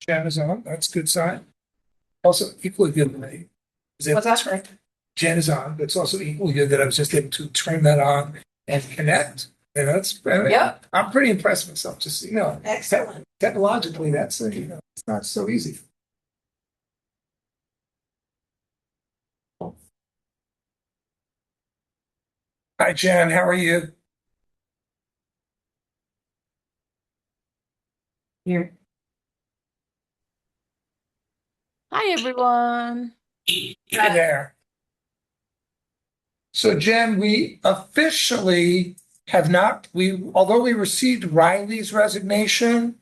Jen is on. That's a good sign. Also equally good than me. What's that? Right? Jen is on. It's also equally good that I was just able to turn that on and connect. And Yep. I'm pretty impressed with myself. Just, Excellent. technologically, it's not so easy. Hi, Jen. How are you? Here. Hi, everyone. Hi there. So, Jen, we officially have not, although we received Riley's resignation,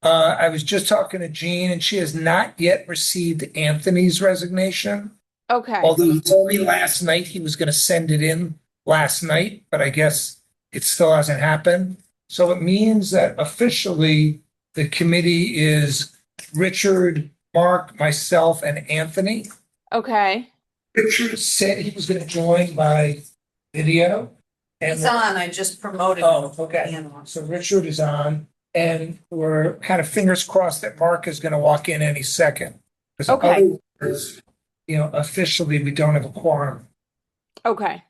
I was just talking to Jean and she has not yet received Anthony's resignation. Okay. Although he told me last night he was going to send it in last night, but I guess it still hasn't happened. So it means that officially the committee is Richard, Mark, myself, and Anthony. Okay. Richard said he was going to join by video. And It's on. I just promoted. oh, okay. him. So Richard is on, and we're kind of fingers crossed that Mark is going to walk in any second. Because Okay. otherwise, officially we don't have a quorum. Okay.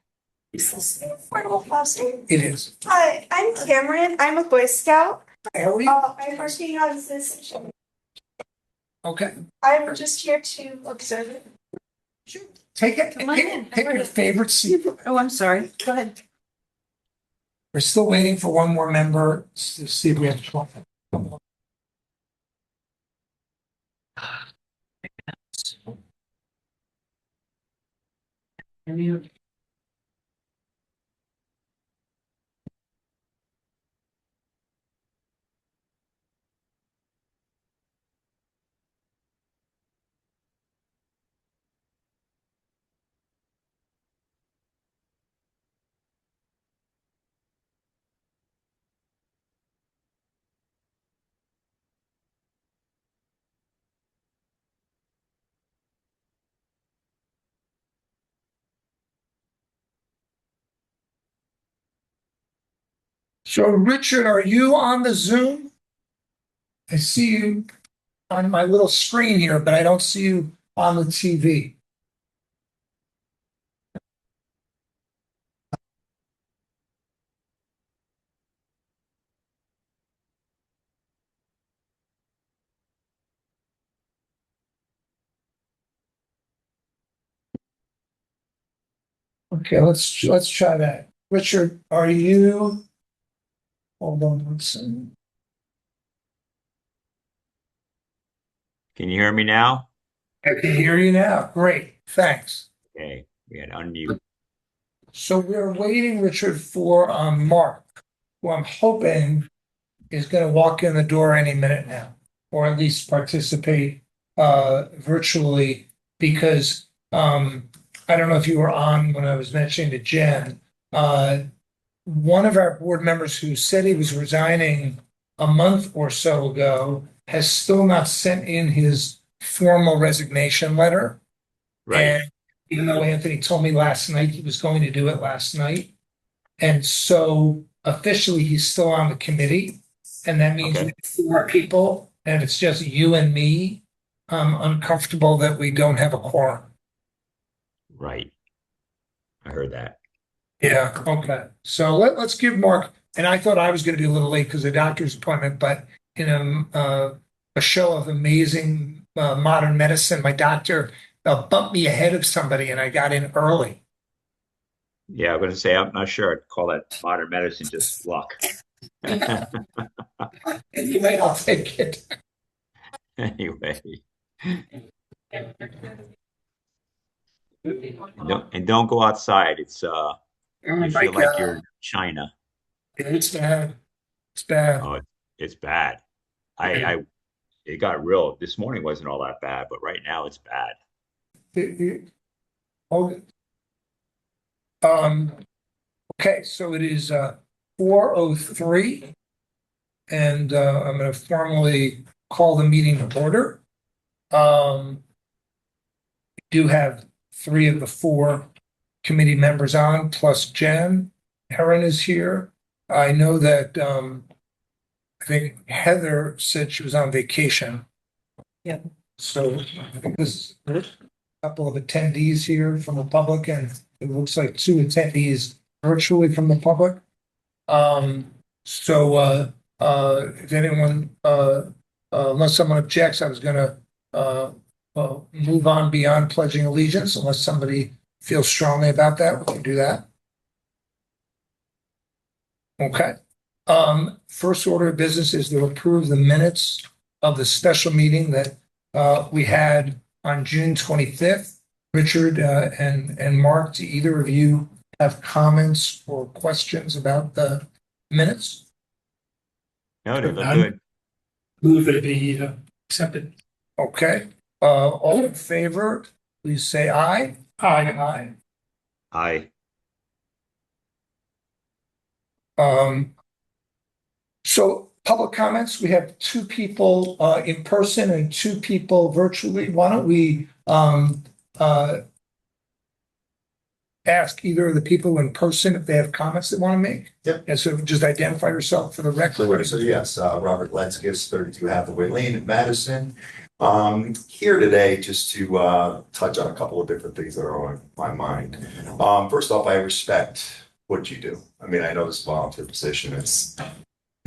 Affordable housing. It is. Hi, I'm Cameron. I'm a Boy Scout. How are you? I'm working on citizenship. Okay. I'm just here to observe it. Take it. Come on in. Pick your favorite seat. Oh, I'm sorry. Go ahead. We're still waiting for one more member to see if we have 12. So, Richard, are you on the Zoom? I see you on my little screen here, but I don't see you on the TV. Okay, let's try that. Richard, are you? Hold on one second. Can you hear me now? I can hear you now. Great, thanks. Okay, we had unmute. So we're waiting, Richard, for Mark, who I'm hoping is going to walk in the door any minute now, or at least participate virtually, because I don't know if you were on when I was mentioning to Jen. One of our board members who said he was resigning a month or so ago has still not sent in his formal resignation letter. Right. And even though Anthony told me last night he was going to do it last night. And so officially he's still on the committee. And that means we Okay. have 4 people and it's just you and me. I'm uncomfortable that we don't have a quorum. Right. I heard that. Yeah, okay. So let's give Mark, and I thought I was going to be a little late because of the doctor's appointment, but in a show of amazing modern medicine, my doctor bumped me ahead of somebody and I got in early. Yeah, I'm going to say I'm not sure. I'd call that modern medicine just luck. Anyway, I'll take it. Anyway, and don't go outside. It's Oh you my feel like God. you're in China. It's bad. It's bad. Oh, it's bad. I it got real. This morning wasn't all that bad, but right now it's bad. Oh, um, okay, so it is 4:03, and I'm going to formally call the meeting to order. We do have 3 of the 4 committee members on, plus Jen. Erin is here. I know that I think Heather said she was on vacation. Yeah. So I think there's a couple of attendees here from the public, and it looks like two attendees virtually from the public. If anyone, unless someone objects, I was gonna move on beyond pledging allegiance, unless somebody feels strongly about that, we can do that. Okay. First order of business is to approve the minutes of the special meeting that we had on June 25th. Richard and Mark, do either of you have comments or questions about the minutes? No, they look None. good. Move it be accepted. Okay, all in favor, please say aye. Aye. Aye. So public comments, we have two people in person and two people virtually. Why don't we ask either of the people in person if they have comments they want to make? Yep. And so just identify yourself for the record. So yes, Robert Letskis, 32 Hathaway Lane in Madison. Here today just to touch on a couple of different things that are on my mind. First off, I respect what you do. I mean, I know this is a volunteer position. It's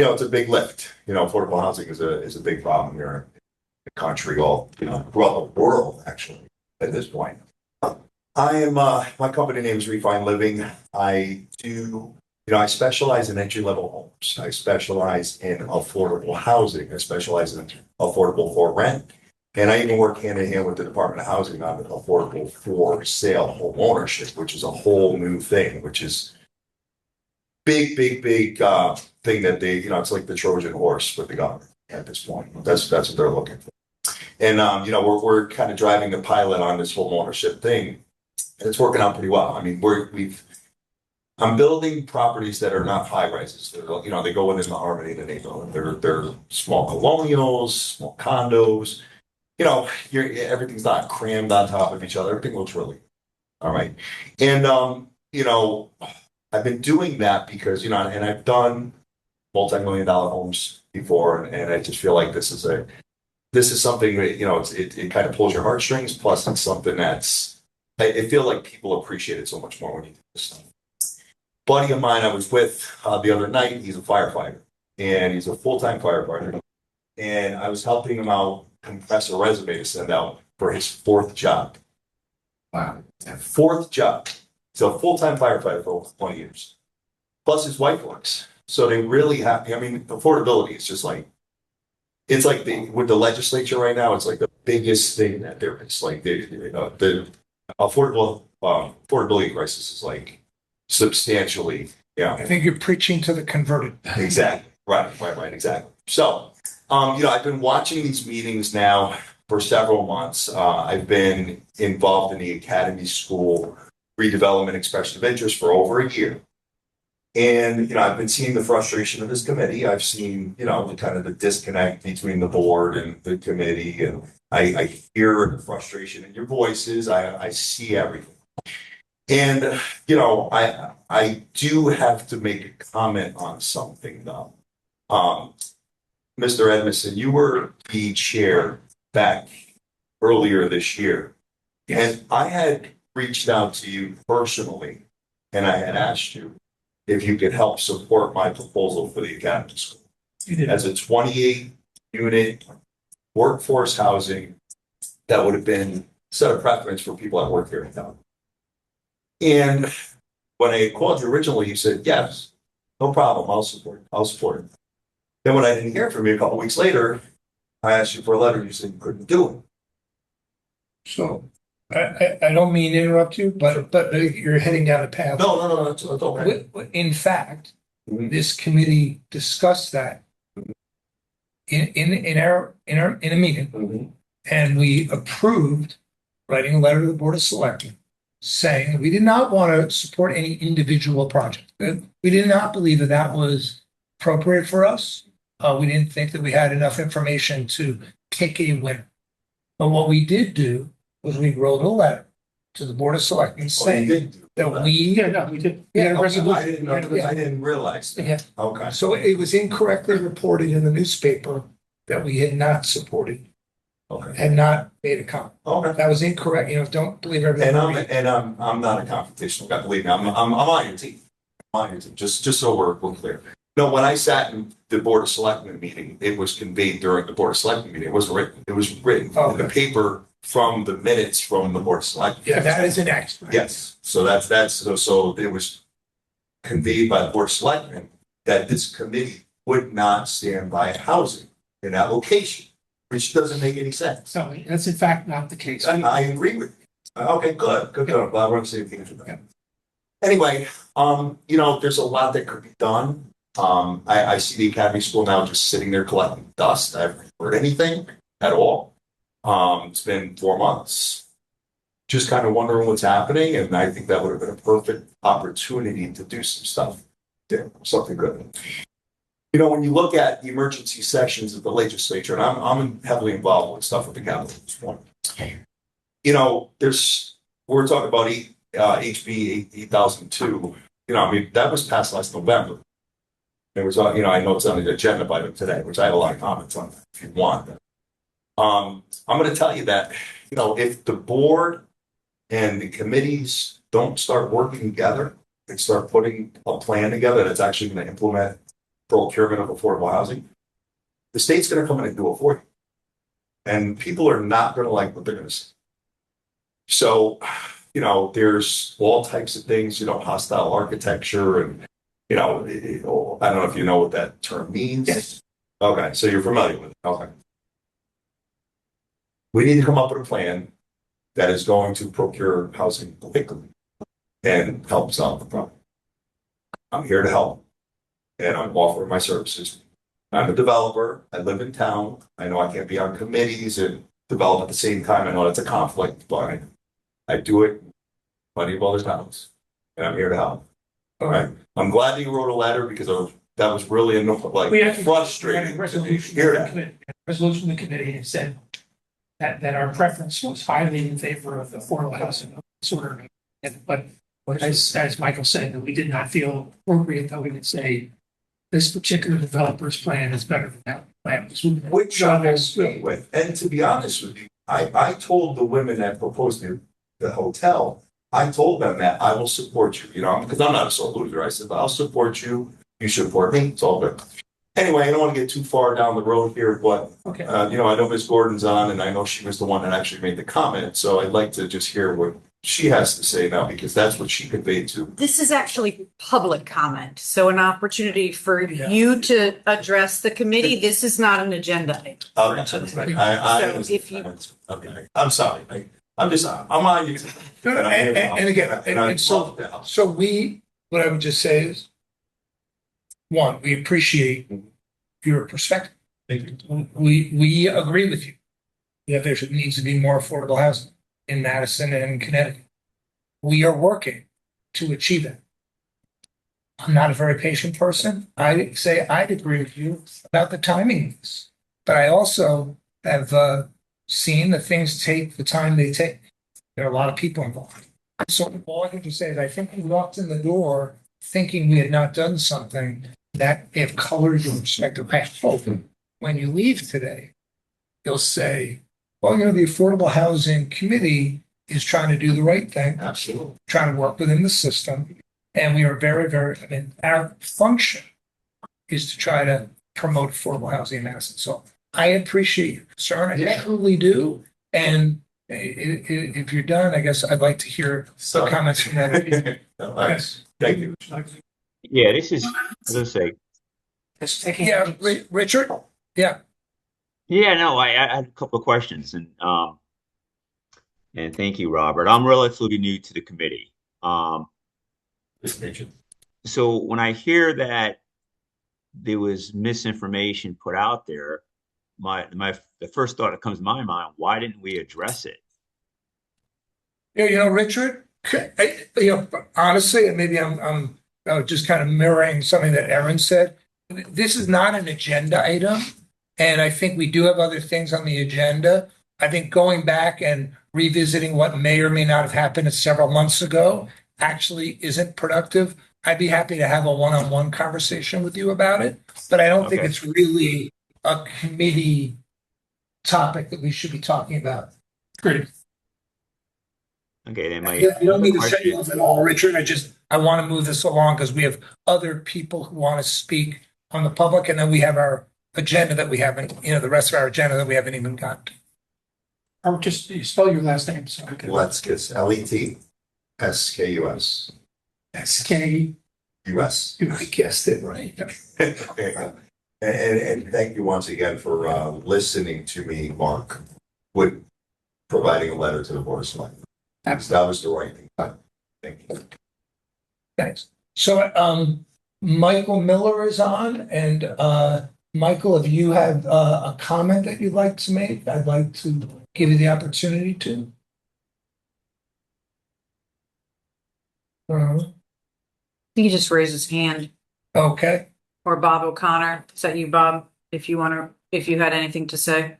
it's a big lift. Affordable housing is a big problem here in the country, all throughout the world actually at this point. I am my company name is Refine Living. I specialize in entry-level homes. I specialize in affordable housing. I specialize in affordable for rent. And I even work hand in hand with the Department of Housing on affordable for sale home ownership, which is a whole new thing, which is big thing that they, it's like the Trojan horse with the government at this point. That's what they're looking for. And we're kind of driving the pilot on this home ownership thing. And it's working out pretty well. I mean, I'm building properties that are not high rises. They're, they go within the harmony of the neighborhood. They're small colonials, small condos. Everything's not crammed on top of each other. Everything looks really all right. And I've been doing that because and I've done multi-million-dollar homes before, and I just feel like this is something that it kind of pulls your heartstrings. Plus, it's something I feel like people appreciate it so much more when you do this stuff. Buddy of mine I was with the other night, he's a firefighter, and he's a full-time firefighter. And I was helping him out compress a resume to send out for his fourth job. Wow. Fourth job. He's a full-time firefighter for over 20 years. Plus his wife works. So they really have, affordability is just like, it's like with the legislature right now, it's like the biggest thing that there is. Like the affordability crisis is like substantially, I think you're preaching to the converted. Exactly. Right, exactly. So, I've been watching these meetings now for several months. I've been involved in the Academy School redevelopment expression of interest for over a year. And, I've been seeing the frustration of this committee. I've seen, the disconnect between the board and the committee. And I hear the frustration in your voices. I see everything. And, I do have to make a comment on something though. Mr. Edmondson, you were the chair back earlier this year. And I had reached out to you personally, and I had asked you if you could help support my proposal for the Academy School. You did. As a 28-unit workforce housing that would have been set of preference for people that work here in town. And when I called you originally, you said, yes, no problem, I'll support it. Then when I didn't hear from you a couple weeks later, I asked you for a letter, you said you couldn't do it. So I don't mean to interrupt you, but you're heading down a path. No, it's okay. In fact, this committee discussed that in a meeting, and we approved writing a letter to the Board of Selectmen saying we did not want to support any individual project. We did not believe that was appropriate for us. We didn't think that we had enough information to pick a winner. But what we did do was we wrote a letter to the Board of Selectmen saying that we did. Yeah, a resolution. I didn't realize that. Yeah. Okay. So it was incorrectly reported in the newspaper that we had not supported Okay. had not made a comment. Okay. That was incorrect, don't believe everything. I'm not a confrontational guy, believe me, I'm on your team. I'm on your team, just so we're clear. No, when I sat in the Board of Selectmen meeting, it was conveyed during the Board of Selectmen meeting, it was written in the paper from the minutes from the Board of Selectmen. Yeah, that is an excellent. Yes, so so it was conveyed by the Board of Selectmen that this committee would not stand by housing in that location, which doesn't make any sense. So that's in fact not the case. And I agree with you. Okay, good. I'm glad we're on the same page with that. Anyway, there's a lot that could be done. I see the academy school now just sitting there collecting dust. I haven't heard anything at all. It's been 4 months. Just kind of wondering what's happening, and I think that would have been a perfect opportunity to do some stuff there, something good. When you look at the emergency sessions of the legislature, and I'm heavily involved with stuff with the Capitol at this point. We're talking about HB 8002. That was passed last November. It was on, I know it's on the agenda by today, which I have a lot of comments on if you want. I'm going to tell you that, if the board and the committees don't start working together and start putting a plan together that's actually going to implement procurement of affordable housing, the state's going to come in and do it for you. And people are not going to like what they're going to see. So, there's all types of things, hostile architecture and, I don't know if you know what that term means. Yes. Okay, so you're familiar with it. Okay. We need to come up with a plan that is going to procure housing quickly and help solve the problem. I'm here to help, and I'm offering my services. I'm a developer. I live in town. I know I can't be on committees and develop at the same time. I know that's a conflict, but I do it plenty of other times, and I'm here to help. All right. I'm glad that you wrote a letter because that was really frustrating. Resolution of the committee and said that our preference was highly in favor of the affordable housing sort of, but as Michael said, that we did not feel appropriate that we would say this particular developer's plan is better than that plan. Which I agree with. And to be honest with you, I told the women that proposed the hotel, I told them that I will support you, because I'm not a sole loser. I said, I'll support you. You support me. It's all good. Anyway, I don't want to get too far down the road here, but, okay. I know Ms. Gordon's on, and I know she was the one that actually made the comment. So I'd like to just hear what she has to say now, because that's what she conveyed to. This is actually public comment, so an opportunity for Yeah. you to address the committee. This is not an agenda item. Okay. So if you- Okay. I'm sorry. I'm on you. And again, and so what I would just say is, one, we appreciate your perspective. Thank you. We agree with you that there needs to be more affordable housing in Madison and Connecticut. We are working to achieve that. I'm not a very patient person. I say I'd agree with you about the timing of this, but I also have seen that things take the time they take. There are a lot of people involved. So all I can just say is I think we walked in the door thinking we had not done something that if colored your perspective. I hope when you leave today, you'll say, well, the Affordable Housing Committee is trying to do the right thing. Absolutely. Trying to work within the system. And we are very, our function is to try to promote affordable housing in Madison. So I appreciate your concern. I truly do. And if you're done, I guess I'd like to hear some comments from that. Yes. Thank you. Yeah, this is, as I say, Yeah, Richard? Yeah. yeah, no, I had a couple of questions and thank you, Robert. I'm relatively new to the committee. So when I hear that there was misinformation put out there, the first thought that comes to my mind, why didn't we address it? Yeah, Richard, honestly, and maybe I'm just kind of mirroring something that Erin said. This is not an agenda item, and I think we do have other things on the agenda. I think going back and revisiting what may or may not have happened several months ago actually isn't productive. I'd be happy to have a one-on-one conversation with you about it, but I don't think Okay. it's really a committee topic that we should be talking about. Great. Okay, then my You don't need to other shut you question- off at all, Richard. I want to move this along because we have other people who want to speak on the public, and then we have our agenda that we haven't, the rest of our agenda that we haven't even got to. Or just you spell your last name so I can. Letskis, Letskus. SK. US. I guessed it right. And thank you once again for listening to me, Mark, with providing a letter to the board of selectmen. That was the right thing. Thank you. Thanks. So, Michael Miller is on, and Michael, if you have a comment that you'd like to make, I'd like to give you the opportunity to. He just raised his hand. Okay. Or Bob O'Connor. Is that you, Bob? If you had anything to say.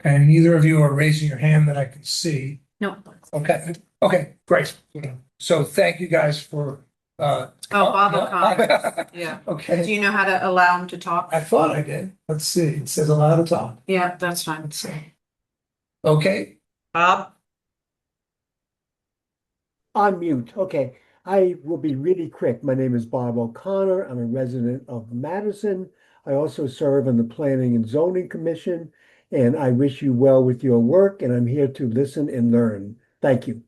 And neither of you are raising your hand that I can see. No. Okay. Okay, great. So thank you guys for Bob no, O'Connor. Yeah. Do Okay. you know how to allow him to talk? I thought I did. Let's see. It says allow to talk. Yeah, that's fine. Let's see. Okay. Bob? On mute. Okay. I will be really quick. My name is Bob O'Connor. I'm a resident of Madison. I also serve on the Planning and Zoning Commission, and I wish you well with your work, and I'm here to listen and learn. Thank you.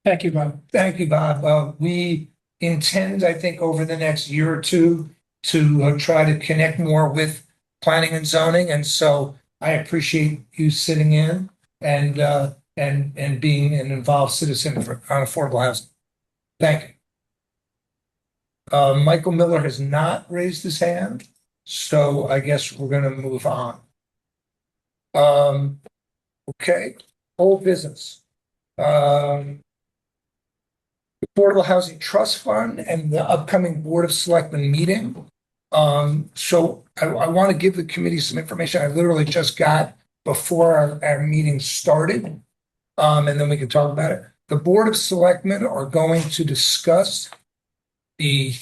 Thank you, Bob. Thank you, Bob. We intend, I think, over the next year or two to try to connect more with planning and zoning. And so I appreciate you sitting in and being an involved citizen on affordable housing. Thank you. Michael Miller has not raised his hand, so I guess we're going to move on. Okay, old business. Affordable Housing Trust Fund and the upcoming Board of Selectmen meeting. So I want to give the committee some information I literally just got before our meeting started. And then we can talk about it. The Board of Selectmen are going to discuss the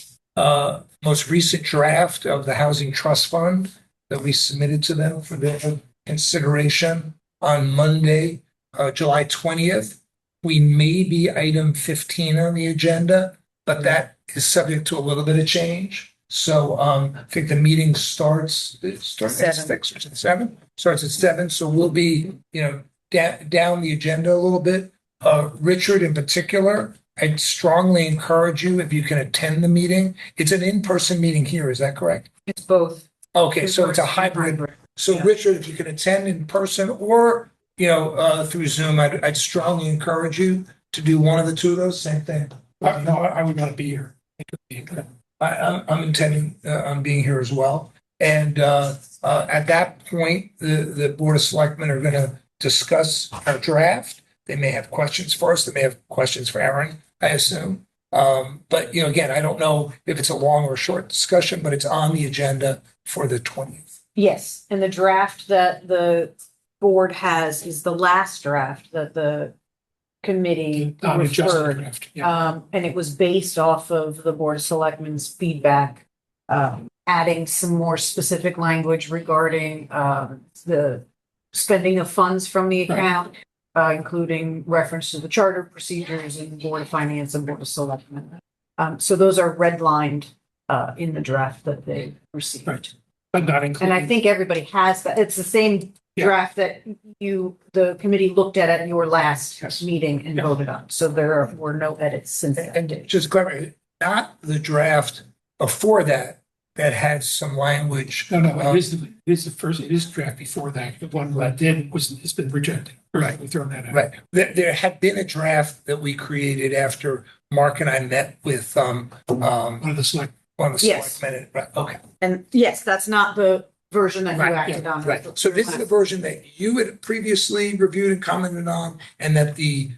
most recent draft of the Housing Trust Fund that we submitted to them for their consideration on Monday, July 20th. We may be item 15 on the agenda, but that is subject to a little bit of change. So I think the meeting starts at 6 or 7. Starts at 7. So we'll be, down the agenda a little bit. Richard, in particular, I'd strongly encourage you if you can attend the meeting. It's an in-person meeting here. Is that correct? It's both. Okay, so it's a hybrid. So Yeah. Richard, if you can attend in person or through Zoom, I'd strongly encourage you to do one of the two of those. Same thing. No, I would not be here. I'm intending on being here as well. And at that point, the Board of Selectmen are going to discuss our draft. They may have questions for us. They may have questions for Aaron, I assume. But again, I don't know if it's a long or short discussion, but it's on the agenda for the 20th. Yes, and the draft that the board has is the last draft that the committee Adjusted referred. draft. Yeah. And it was based off of the Board of Selectmen's feedback, adding some more specific language regarding the spending of funds from the account, including reference to the charter procedures and Board of Finance and Board of Selectmen. So those are redlined in the draft that they received. Right. But not including. And I think everybody has that. It's the same Yeah. draft that the committee looked at your last Yes. meeting and Yeah. voted on. So there were no edits since that And date. just clarify, not the draft before that had some language. No, it is the first, it is draft before that. The one that has been rejected. Right. We've thrown that out. Right. There had been a draft that we created after Mark and I met with One of the select. one of the Yes. selectmen. Right. Okay. And yes, that's not the version that you Right, acted on. Right. So this is the version that you had previously reviewed and commented on, and that the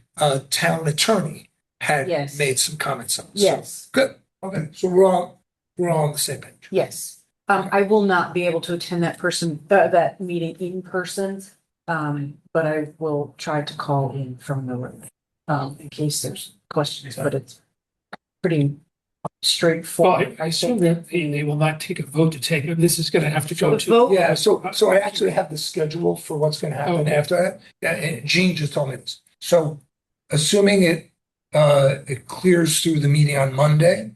town attorney had Yes. made some comments on. So, Yes, good. Okay. So we're all on the same page. yes. I will not be able to attend that meeting in person. But I will try to call in from the room, in case there's questions, but it's pretty straightforward. I assume that they will not take a vote to take it. This is gonna have to go The to. vote- Yeah, so I actually have the schedule for what's gonna happen Okay. after that. Yeah, and Jean just told me this. So assuming it clears through the meeting on Monday,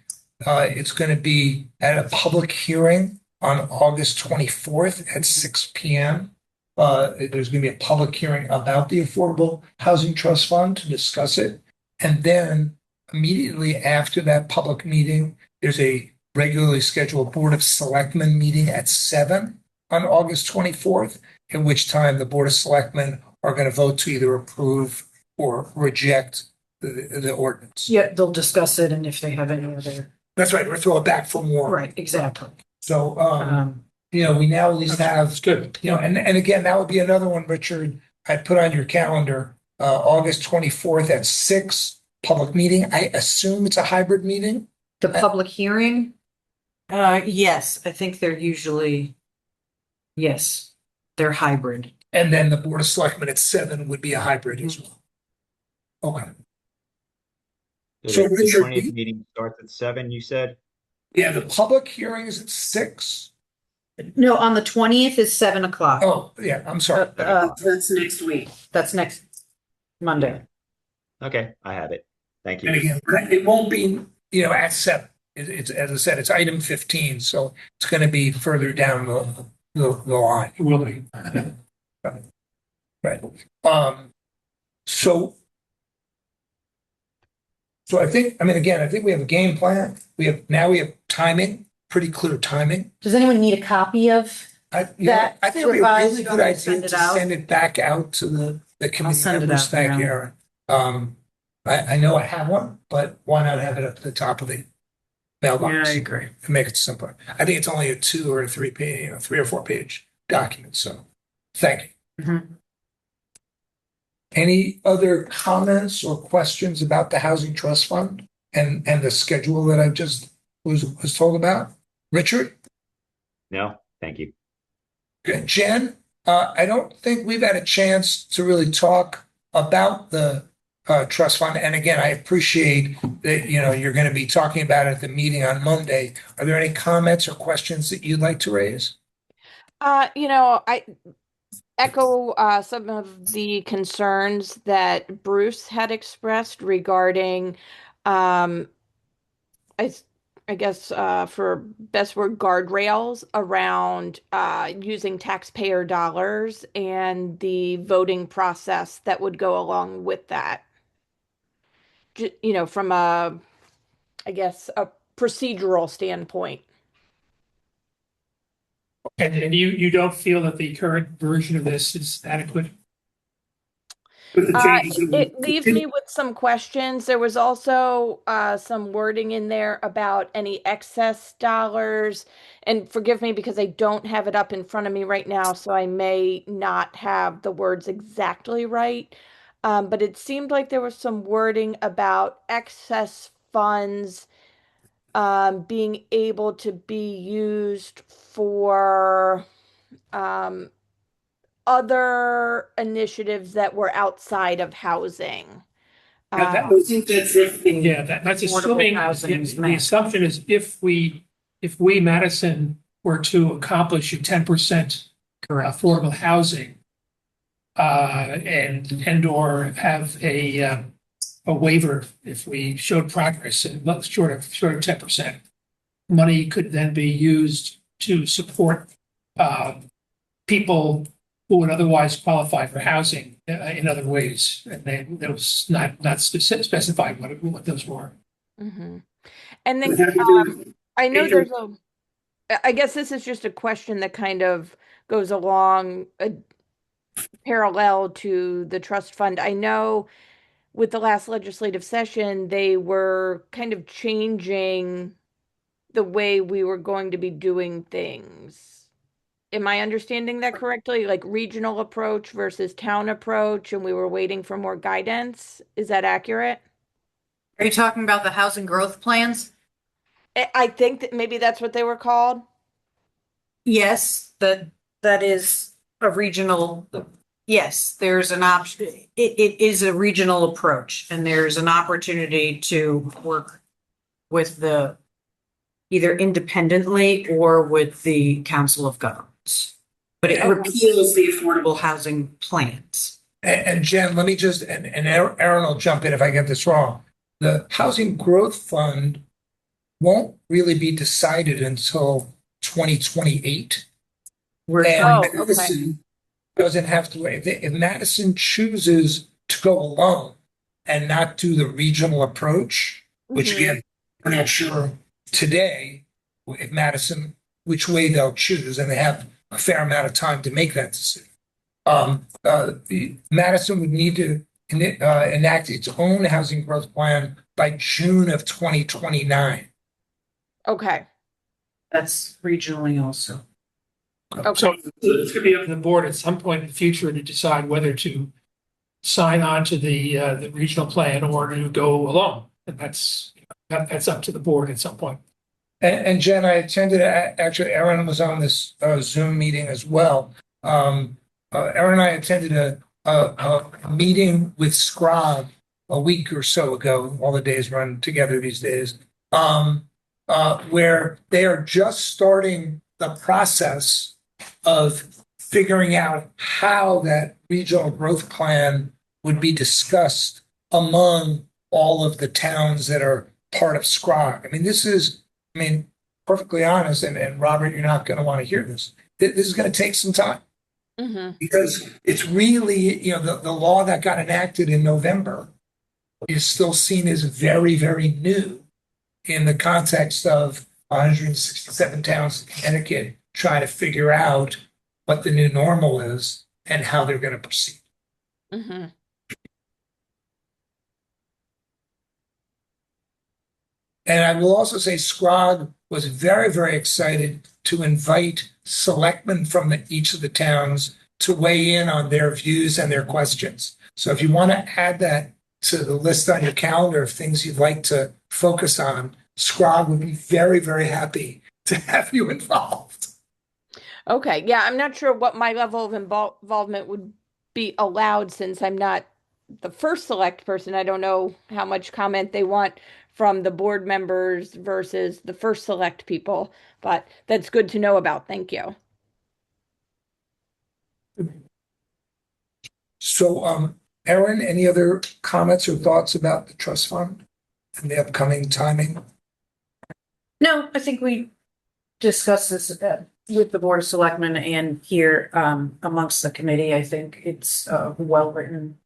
it's gonna be at a public hearing on August 24th at 6 p.m. There's gonna be a public hearing about the Affordable Housing Trust Fund to discuss it. And then immediately after that public meeting, there's a regularly scheduled Board of Selectmen meeting at 7 on August 24th, at which time the Board of Selectmen are going to vote to either approve or reject the ordinance. Yeah, they'll discuss it, and if they have any other, That's right, we're throwing it back for more. right, exactly. So, Um, we now at least have, It's good. and again, that would be another one, Richard, I'd put on your calendar, August 24th at 6, public meeting. I assume it's a hybrid meeting. the public hearing, yes, I think they're usually, yes, they're hybrid. And then the Board of Selectmen at 7 would be a hybrid as well. Okay. So The Richard, 20th meeting starts at 7, you said? Yeah, the public hearing is at 6. No, on the 20th is 7 o'clock. Oh, yeah, I'm sorry. That's next week. That's next Monday. Okay, I have it. Thank you. And again, it won't be, at 7. It's, as I said, it's item 15, so it's going to be further down the line. It will be. Right. So I think, again, I think we have a game plan. We have timing, pretty clear timing. Does anyone need a copy of? I think That it'd be a really revised, good idea send it to out? send it back out to the committee send it members. out Thank now. you, Aaron. I know I have one, but why not have it at the top of the mailbox? agree. And make it simpler. I think it's only a 2 or 3 page, 3 or 4 page document. So thank you. Mhm. Any other comments or questions about the Housing Trust Fund and the schedule that I just was told about? Richard? No, thank you. Good. Jen? I don't think we've had a chance to really talk about the trust fund. And again, I appreciate that, you're going to be talking about it at the meeting on Monday. Are there any comments or questions that you'd like to raise? I echo some of the concerns that Bruce had expressed regarding, I guess, for best word, guardrails around using taxpayer dollars and the voting process that would go along with that. From a procedural standpoint. And you don't feel that the current version of this is adequate? With the changes that we- It leaves me with some questions. There was also some wording in there about any excess dollars. And forgive me because I don't have it up in front of me right now, so I may not have the words exactly right. But it seemed like there was some wording about excess funds being able to be used for other initiatives that were outside of housing. Yeah, that's Affordable assuming, housing is the met. assumption is if we, Madison, were to accomplish a 10% affordable housing, and/or have a waiver if we showed progress and short of 10%, money could then be used to support people who would otherwise qualify for housing in other ways. And that was not specified what those were. Mhm. And then I know Major- I guess this is just a question that kind of goes along parallel to the trust fund. I know with the last legislative session, they were kind of changing the way we were going to be doing things. Am I understanding that correctly? Like regional approach versus town approach, and we were waiting for more guidance? Is that accurate? Are you talking about the housing growth plans? I think that maybe that's what they were called. Yes, that is a regional, yes, there's an option. It is a regional approach, and there's an opportunity to work with the either independently or with the Council of Governments. But it repeals the affordable housing plans. And Jen, let me just, and Aaron will jump in if I get this wrong. The Housing Growth Fund won't really be decided until 2028. We're And Oh, okay. Madison doesn't have to wait. If Madison chooses to go alone and not do the regional approach, which Mhm. again, we're not sure today if Madison, which way they'll choose, and they have a fair amount of time to make that decision. Madison would need to enact its own housing growth plan by June of 2029. Okay. That's regionally also. So Okay. it's gonna be up to the board at some point in the future to decide whether to sign on to the regional plan or to go alone. And that's up to the board at some point. And Jen, I attended, actually, Aaron was on this Zoom meeting as well. Aaron and I attended a meeting with Scrog a week or so ago. All the days run together these days. Where they are just starting the process of figuring out how that regional growth plan would be discussed among all of the towns that are part of Scrog. I mean, this is, I mean, perfectly honest, and Robert, you're not going to want to hear this. This is going to take some time Hmm. because it's really, the law that got enacted in November is still seen as very, very new in the context of 167 towns in Connecticut trying to figure out what the new normal is and how they're going to proceed. Hmm. And I will also say Scrog was very, very excited to invite selectmen from each of the towns to weigh in on their views and their questions. So if you want to add that to the list on your calendar of things you'd like to focus on, Scrog would be very, very happy to have you involved. Okay. Yeah, I'm not sure what my level of involvement would be allowed since I'm not the first select person. I don't know how much comment they want from the board members versus the first select people, but that's good to know about. Thank you. So, Erin, any other comments or thoughts about the trust fund and the upcoming timing? No, I think we discussed this with the Board of Selectmen and here amongst the committee. I think it's a well-written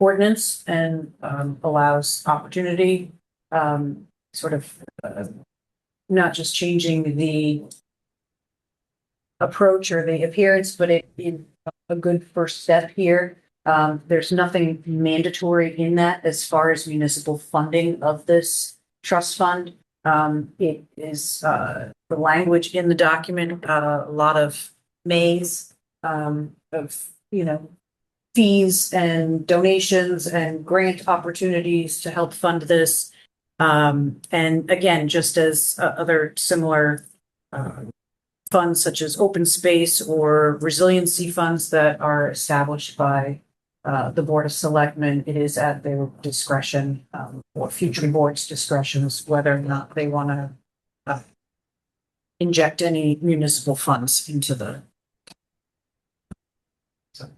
ordinance and allows opportunity, sort of not just changing the approach or the appearance, but it a good first step here. There's nothing mandatory in that as far as municipal funding of this trust fund. It is the language in the document, a lot of maze of, fees and donations and grant opportunities to help fund this. And again, just as other similar funds such as open space or resiliency funds that are established by the Board of Selectmen, it is at their discretion or future boards' discretions whether or not they want to inject any municipal funds into the. So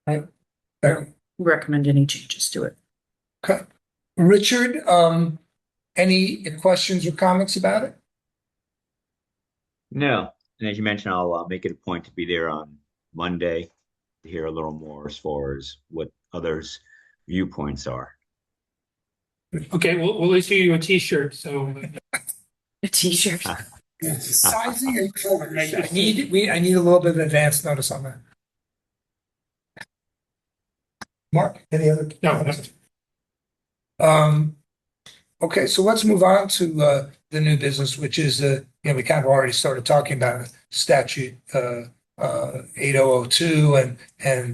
I don't recommend any changes to it. Okay. Richard, any questions or comments about it? No. And as you mentioned, I'll make it a point to be there on Monday to hear a little more as far as what others' viewpoints are. Okay, we'll issue you a T-shirt, so. A T-shirt. Sizing and color. I need a little bit of advance notice on that. Mark, any other? No. Okay, so let's move on to the new business, which is we kind of already started talking about it, statute 8002 and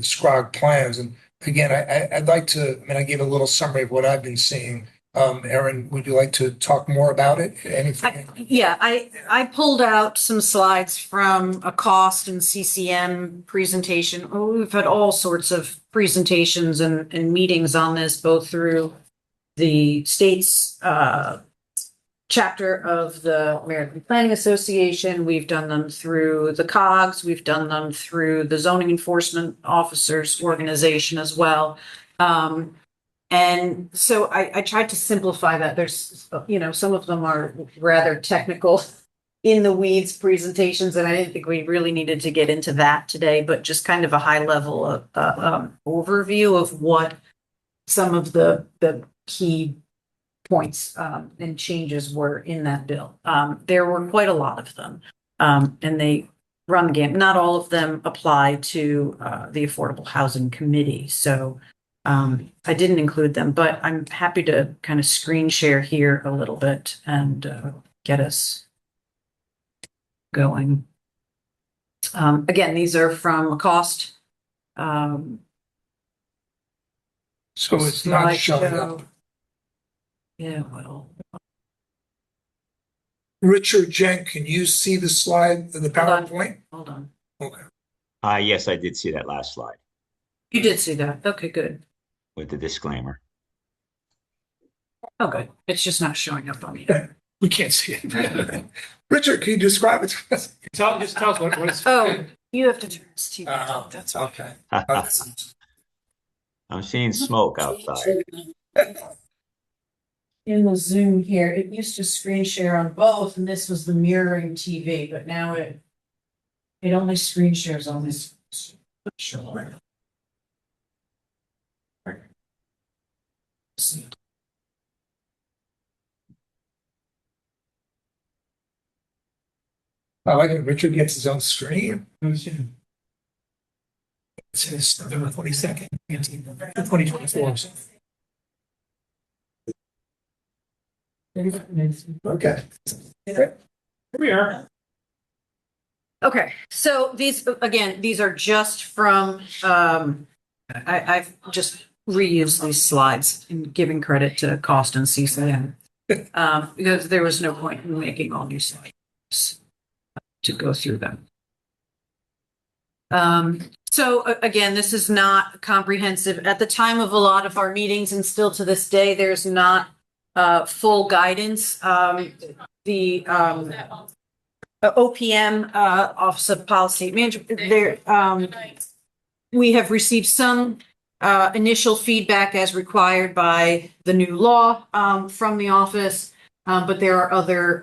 SCROG plans. And again, I'd like to, I gave a little summary of what I've been seeing. Erin, would you like to talk more about it? Anything? I pulled out some slides from a cost and CCM presentation. We've had all sorts of presentations and meetings on this, both through the state's chapter of the American Planning Association. We've done them through the COGS. We've done them through the Zoning Enforcement Officers Organization as well. And so I tried to simplify that. There's, some of them are rather technical in the weeds presentations, and I didn't think we really needed to get into that today, but just kind of a high level of overview of what some of the key points and changes were in that bill. There were quite a lot of them, and they run the gamut. Not all of them apply to the Affordable Housing Committee, so I didn't include them, but I'm happy to kind of screen share here a little bit and get us going. Again, these are from a cost. So it's not showing up. Yeah, well, Richard, Jen, can you see the slide, the PowerPoint? hold on. Okay. Yes, I did see that last slide You did see that. Okay, good. with the disclaimer. Oh, good. It's just not showing up on here. We can't see it. Richard, can you describe it to us? Just tell us what it's. Oh, you have to turn this TV. That's okay. I'm seeing smoke outside. In the Zoom here, it used to screen share on both, and this was the mirroring TV, but now it only screen shares on this. Sure. I like it. Richard gets his own screen. It says November 22nd, 2024. Okay. Here we are. Okay, so these are just from I've just reused these slides and giving credit to Cost and CCN because there was no point in making all new slides to go through them. So again, this is not comprehensive. At the time of a lot of our meetings, and still to this day, there's not full guidance. The OPM, Office of Policy Management, there, we have received some initial feedback as required by the new law from the office, but there are other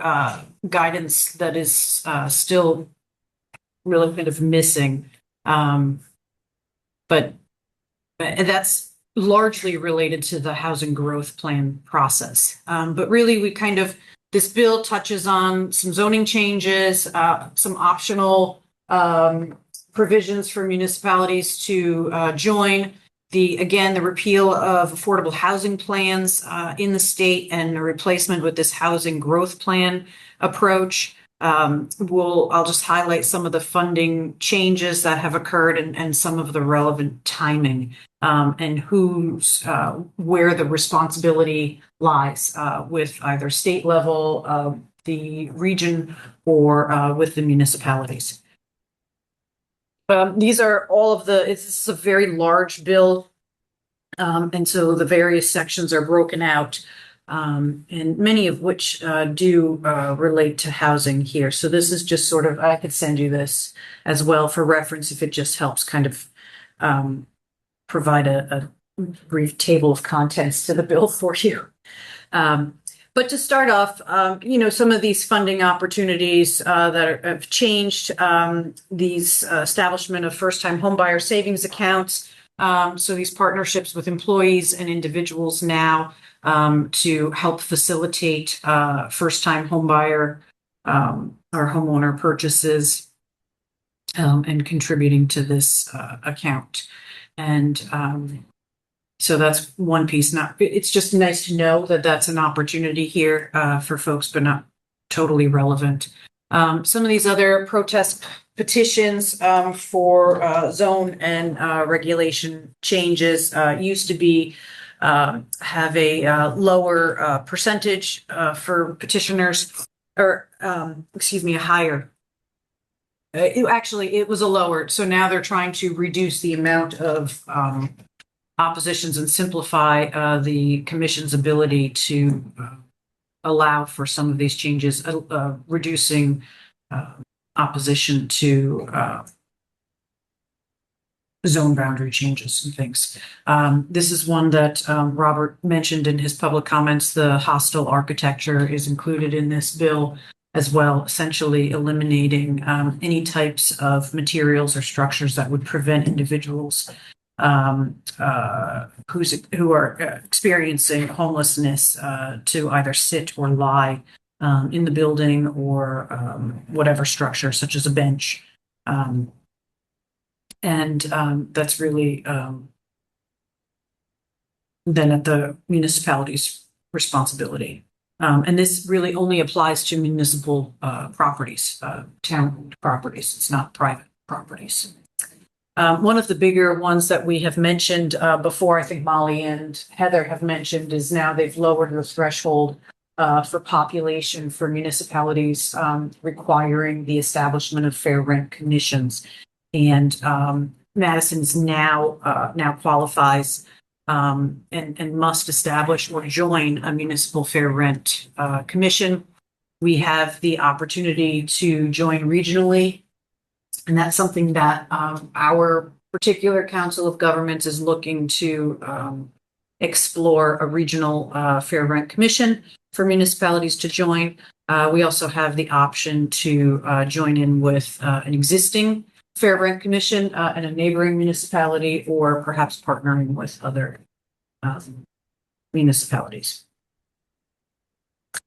guidance that is still really kind of missing. But that's largely related to the housing growth plan process. But really, this bill touches on some zoning changes, some optional provisions for municipalities to join. The repeal of affordable housing plans in the state and a replacement with this housing growth plan approach. I'll just highlight some of the funding changes that have occurred and some of the relevant timing and where the responsibility lies with either state level, the region, or with the municipalities. These are this is a very large bill, and so the various sections are broken out. And many of which do relate to housing here. So this is just sort of, I could send you this as well for reference if it just helps kind of provide a brief table of contents to the bill for you. But to start off, some of these funding opportunities that have changed, these establishment of first-time homebuyer savings accounts. So these partnerships with employees and individuals now to help facilitate first-time homebuyer or homeowner purchases and contributing to this account. And so that's one piece. It's just nice to know that that's an opportunity here for folks, but not totally relevant. Some of these other protest petitions for zone and regulation changes used to be have a lower percentage for petitioners, or a higher. It was a lower. So now they're trying to reduce the amount of oppositions and simplify the commission's ability to allow for some of these changes, reducing opposition to zone boundary changes and things. This is one that Robert mentioned in his public comments. The hostile architecture is included in this bill as well, essentially eliminating any types of materials or structures that would prevent individuals who are experiencing homelessness to either sit or lie in the building or whatever structure, such as a bench. That's really then at the municipality's responsibility. And this really only applies to municipal properties, town properties. It's not private properties. One of the bigger ones that we have mentioned before, I think Molly and Heather have mentioned, is now they've lowered the threshold for population for municipalities requiring the establishment of fair rent commissions. And Madison's now qualifies and must establish or join a municipal fair rent commission. We have the opportunity to join regionally, and that's something that our particular Council of Governments is looking to explore a regional fair rent commission for municipalities to join. We also have the option to join in with an existing fair rent commission in a neighboring municipality, or perhaps partnering with other municipalities.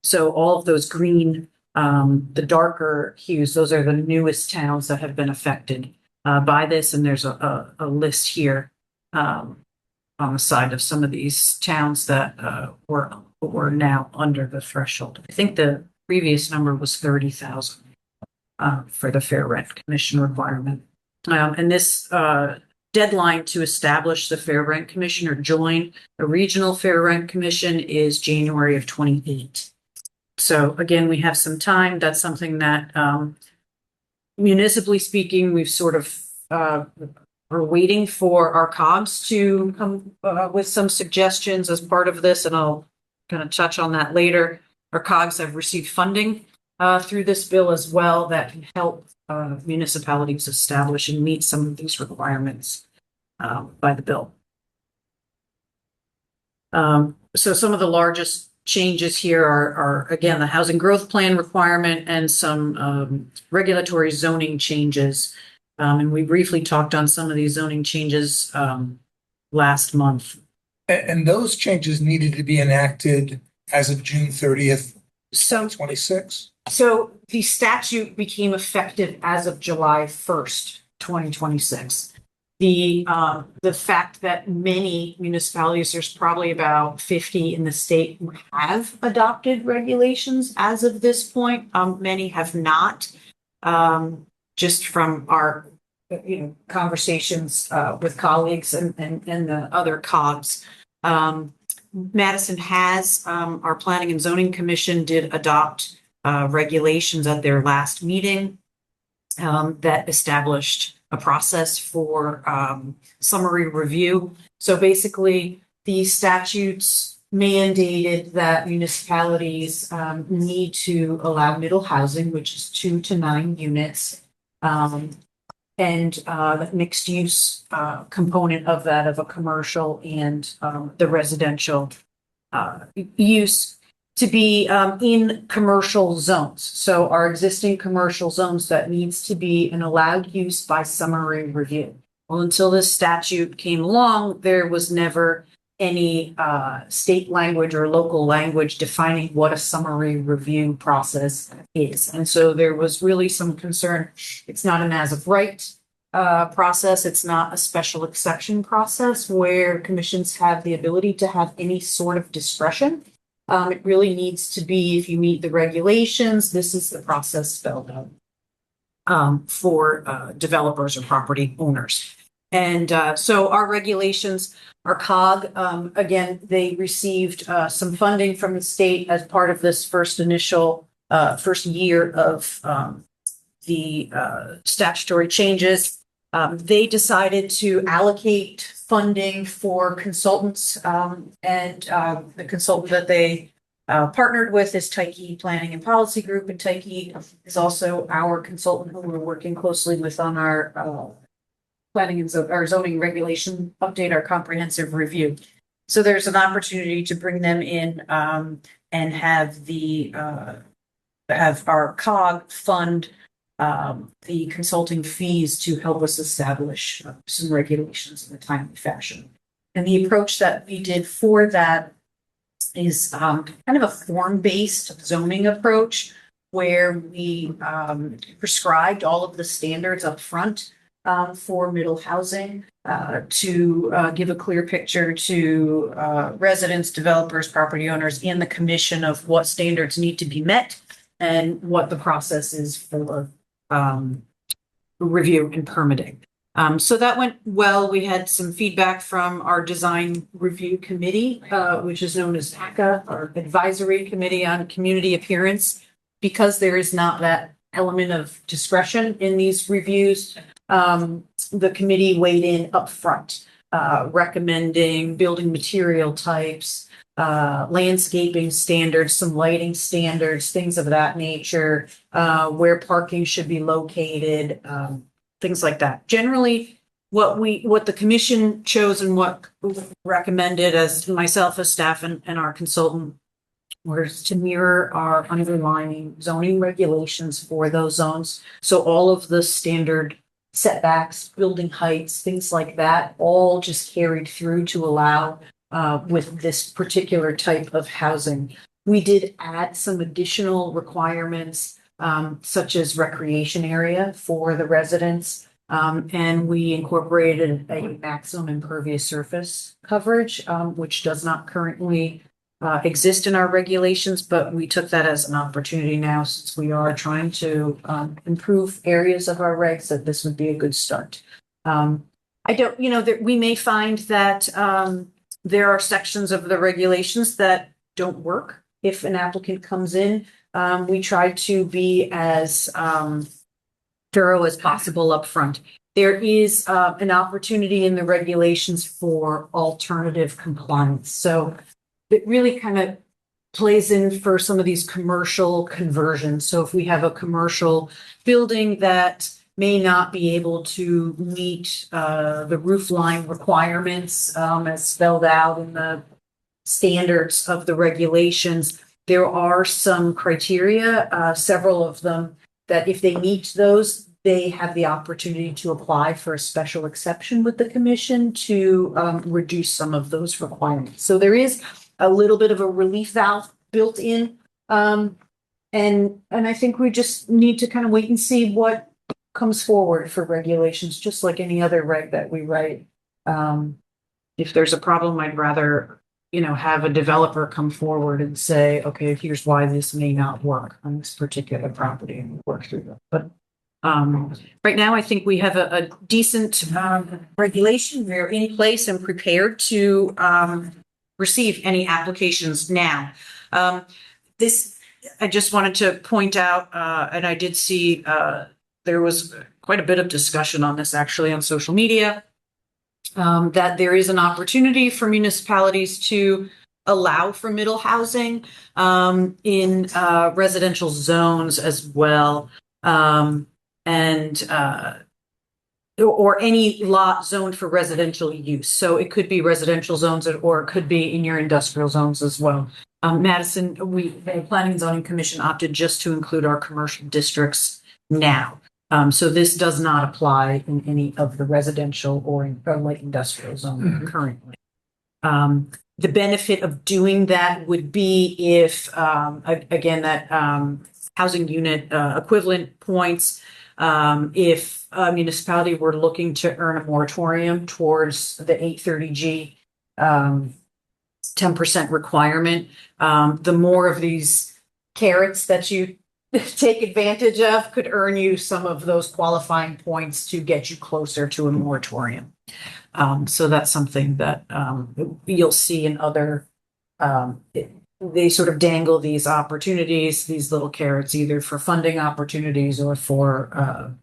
So all of those green, the darker hues, those are the newest towns that have been affected by this. And there's a list here on the side of some of these towns that were now under the threshold. I think the previous number was 30,000 for the Fair Rent Commission requirement. And this deadline to establish the Fair Rent Commission or join a regional Fair Rent Commission is January of 28. So again, we have some time. That's something that municipally speaking, we've sort of we're waiting for our COGS to come with some suggestions as part of this, and I'll kind of touch on that later. Our COGS have received funding through this bill as well that can help municipalities establish and meet some of these requirements by the bill. So some of the largest changes here are again, the housing growth plan requirement and some regulatory zoning changes. And we briefly talked on some of these zoning changes last month. And those changes needed to be enacted as of June 30th, So 26. So the statute became effective as of July 1st, 2026. The fact that many municipalities, there's probably about 50 in the state, have adopted regulations as of this point. Many have not. Just from our conversations with colleagues and the other COGS. Madison has, our Planning and Zoning Commission did adopt regulations at their last meeting that established a process for summary review. So basically, the statutes mandated that municipalities need to allow middle housing, which is 2 to 9 units, and the mixed use component of that, of a commercial and the residential use, to be in commercial zones. So our existing commercial zones, that needs to be an allowed use by summary review. Well, until this statute came along, there was never any state language or local language defining what a summary review process is. And so there was really some concern. It's not an as of right process. It's not a special exception process where commissions have the ability to have any sort of discretion. It really needs to be, if you meet the regulations, this is the process spelled out for developers or property owners. And so our regulations, our COG, again, they received some funding from the state as part of this first year of the statutory changes. They decided to allocate funding for consultants, and the consultant that they partnered with is Tyke Planning and Policy Group, and Tyke is also our consultant who we're working closely with on our planning and our zoning regulation update, our comprehensive review. So there's an opportunity to bring them in and have have our COG fund the consulting fees to help us establish some regulations in a timely fashion. And the approach that we did for that is kind of a form-based zoning approach where we prescribed all of the standards up front for middle housing to give a clear picture to residents, developers, property owners, and the commission of what standards need to be met and what the process is for review and permitting. So that went well. We had some feedback from our design review committee, which is known as ACA, our advisory committee on community appearance, because there is not that element of discretion in these reviews. The committee weighed in upfront, recommending building material types, landscaping standards, some lighting standards, things of that nature, where parking should be located, things like that. Generally, what the commission chose and what recommended as myself as staff and our consultant was to mirror our underlying zoning regulations for those zones. So all of the standard setbacks, building heights, things like that, all just carried through to allow with this particular type of housing. We did add some additional requirements, such as recreation area for the residents. And we incorporated a maximum impervious surface coverage, which does not currently exist in our regulations, but we took that as an opportunity now since we are trying to improve areas of our regs, that this would be a good start. I don't, that we may find that there are sections of the regulations that don't work if an applicant comes in. We try to be as thorough as possible up front. There is an opportunity in the regulations for alternative compliance. So it really kind of plays in for some of these commercial conversions. So if we have a commercial building that may not be able to meet the roof line requirements as spelled out in the standards of the regulations, there are some criteria, several of them, that if they meet those, they have the opportunity to apply for a special exception with the commission to reduce some of those requirements. So there is a little bit of a relief valve built in. And I think we just need to kind of wait and see what comes forward for regulations, just like any other reg that we write. If there's a problem, I'd rather, have a developer come forward and say, okay, here's why this may not work on this particular property, and work through that. But right now, I think we have a decent regulation. We're in place and prepared to receive any applications now. This, I just wanted to point out, and I did see there was quite a bit of discussion on this actually on social media, that there is an opportunity for municipalities to allow for middle housing in residential zones as well. Or any lot zoned for residential use. So it could be residential zones or it could be in your industrial zones as well. Madison, the Planning and Zoning Commission opted just to include our commercial districts now. So this does not apply in any of the residential or light industrial zone currently. The benefit of doing that would be if, again, that housing unit equivalent points, if a municipality were looking to earn a moratorium towards the 830G 10% requirement, the more of these carrots that you take advantage of could earn you some of those qualifying points to get you closer to a moratorium. So that's something that you'll see in other, they sort of dangle these opportunities, these little carrots, either for funding opportunities or for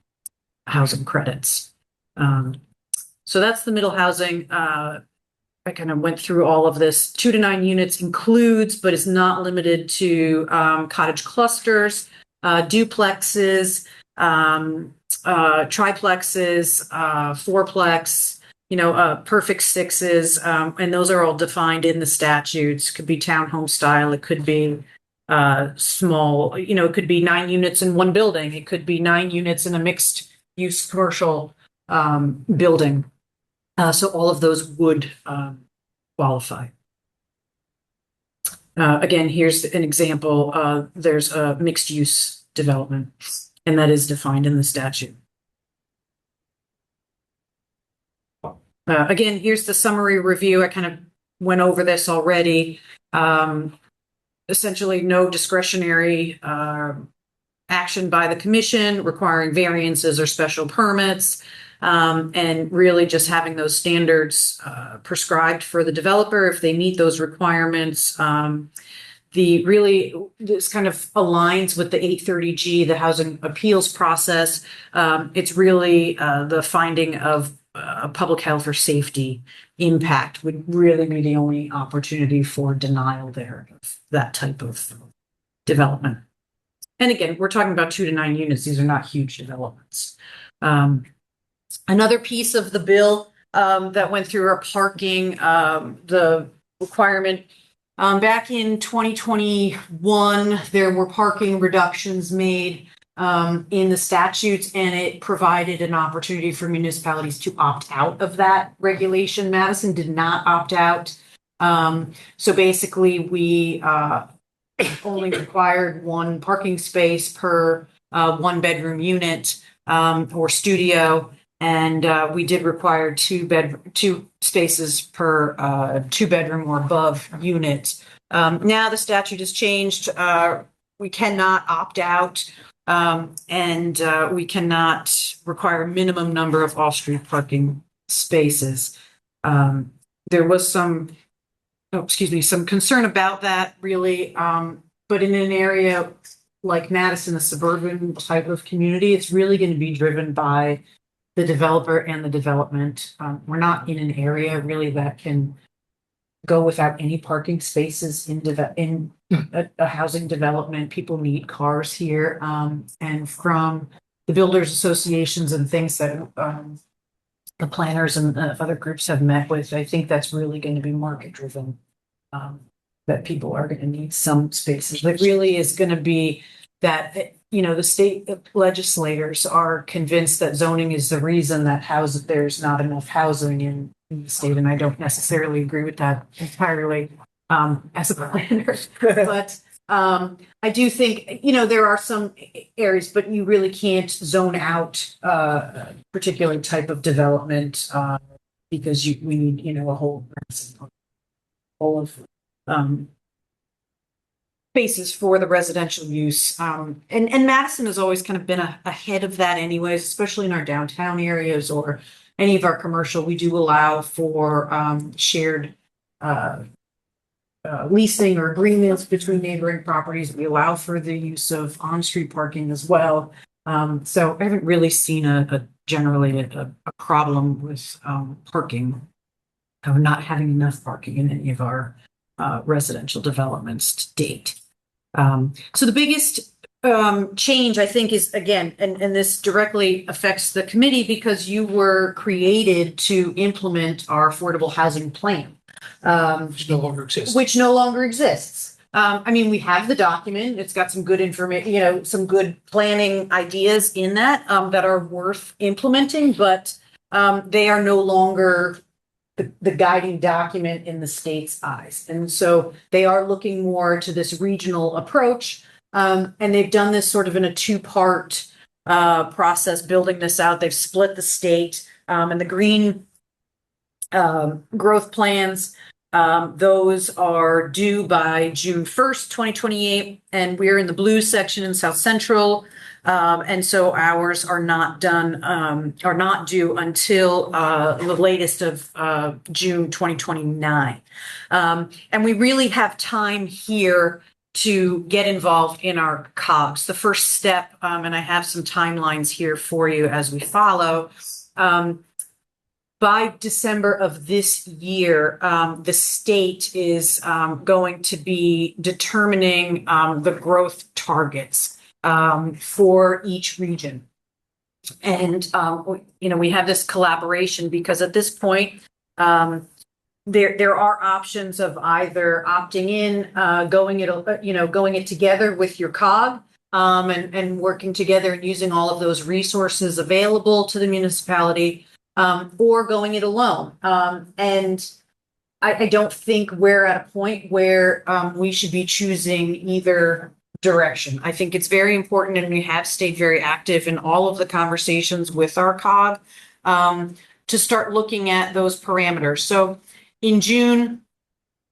housing credits. So that's the middle housing. I kind of went through all of this. 2 to 9 units includes, but is not limited to cottage clusters, duplexes, triplexes, fourplex, perfect sixes, and those are all defined in the statutes. Could be townhome style. It could be small. It could be 9 units in one building. It could be 9 units in a mixed use commercial building. So all of those would qualify. Again, here's an example. There's a mixed use development, and that is defined in the statute. Again, here's the summary review. I kind of went over this already. Essentially, no discretionary action by the commission requiring variances or special permits, and really just having those standards prescribed for the developer if they meet those requirements. This kind of aligns with the 830G, the housing appeals process. It's really the finding of public health or safety impact would really be the only opportunity for denial there of that type of development. And again, we're talking about 2 to 9 units. These are not huge developments. Another piece of the bill that went through our parking, the requirement. Back in 2021, there were parking reductions made in the statutes, and it provided an opportunity for municipalities to opt out of that regulation. Madison did not opt out. So basically, we only required 1 parking space per 1-bedroom unit or studio. And we did require 2 spaces per 2-bedroom or above unit. Now the statute has changed. We cannot opt out, and we cannot require a minimum number of off-street parking spaces. There was some concern about that, really. But in an area like Madison, a suburban type of community, it's really going to be driven by the developer and the development. We're not in an area really that can go without any parking spaces in a housing development. People need cars here. And from the builders associations and things that the planners and other groups have met with, I think that's really going to be market driven. That people are going to need some spaces. It really is going to be that, the state legislators are convinced that zoning is the reason that there's not enough housing in the state. And I don't necessarily agree with that entirely as a planner. But I do think, there are some areas, but you really can't zone out a particular type of development because we need, a whole of spaces for the residential use. And Madison has always kind of been ahead of that anyways, especially in our downtown areas or any of our commercial. We do allow for shared leasing or agreements between neighboring properties. We allow for the use of on-street parking as well. So I haven't really seen generally a problem with parking, of not having enough parking in any of our residential developments to date. So the biggest change, I think, is, again, and this directly affects the committee because you were created to implement our affordable housing plan. Which no longer exists. Which no longer exists. We have the document. It's got some good information, some good planning ideas in that that are worth implementing, but they are no longer the guiding document in the state's eyes. And so they are looking more to this regional approach. And they've done this sort of in a 2-part process, building this out. They've split the state and the green growth plans. Those are due by June 1st, 2028. And we're in the blue section in South Central. And so ours are not due until the latest of June 2029. And we really have time here to get involved in our COGS. The first step, and I have some timelines here for you as we follow. But by December of this year, the state is going to be determining the growth targets for each region. And, we have this collaboration because at this point, there are options of either opting in, going it together with your COG, and working together and using all of those resources available to the municipality, or going it alone. And I don't think we're at a point where we should be choosing either direction. I think it's very important, and we have stayed very active in all of the conversations with our COG, to start looking at those parameters. So in June,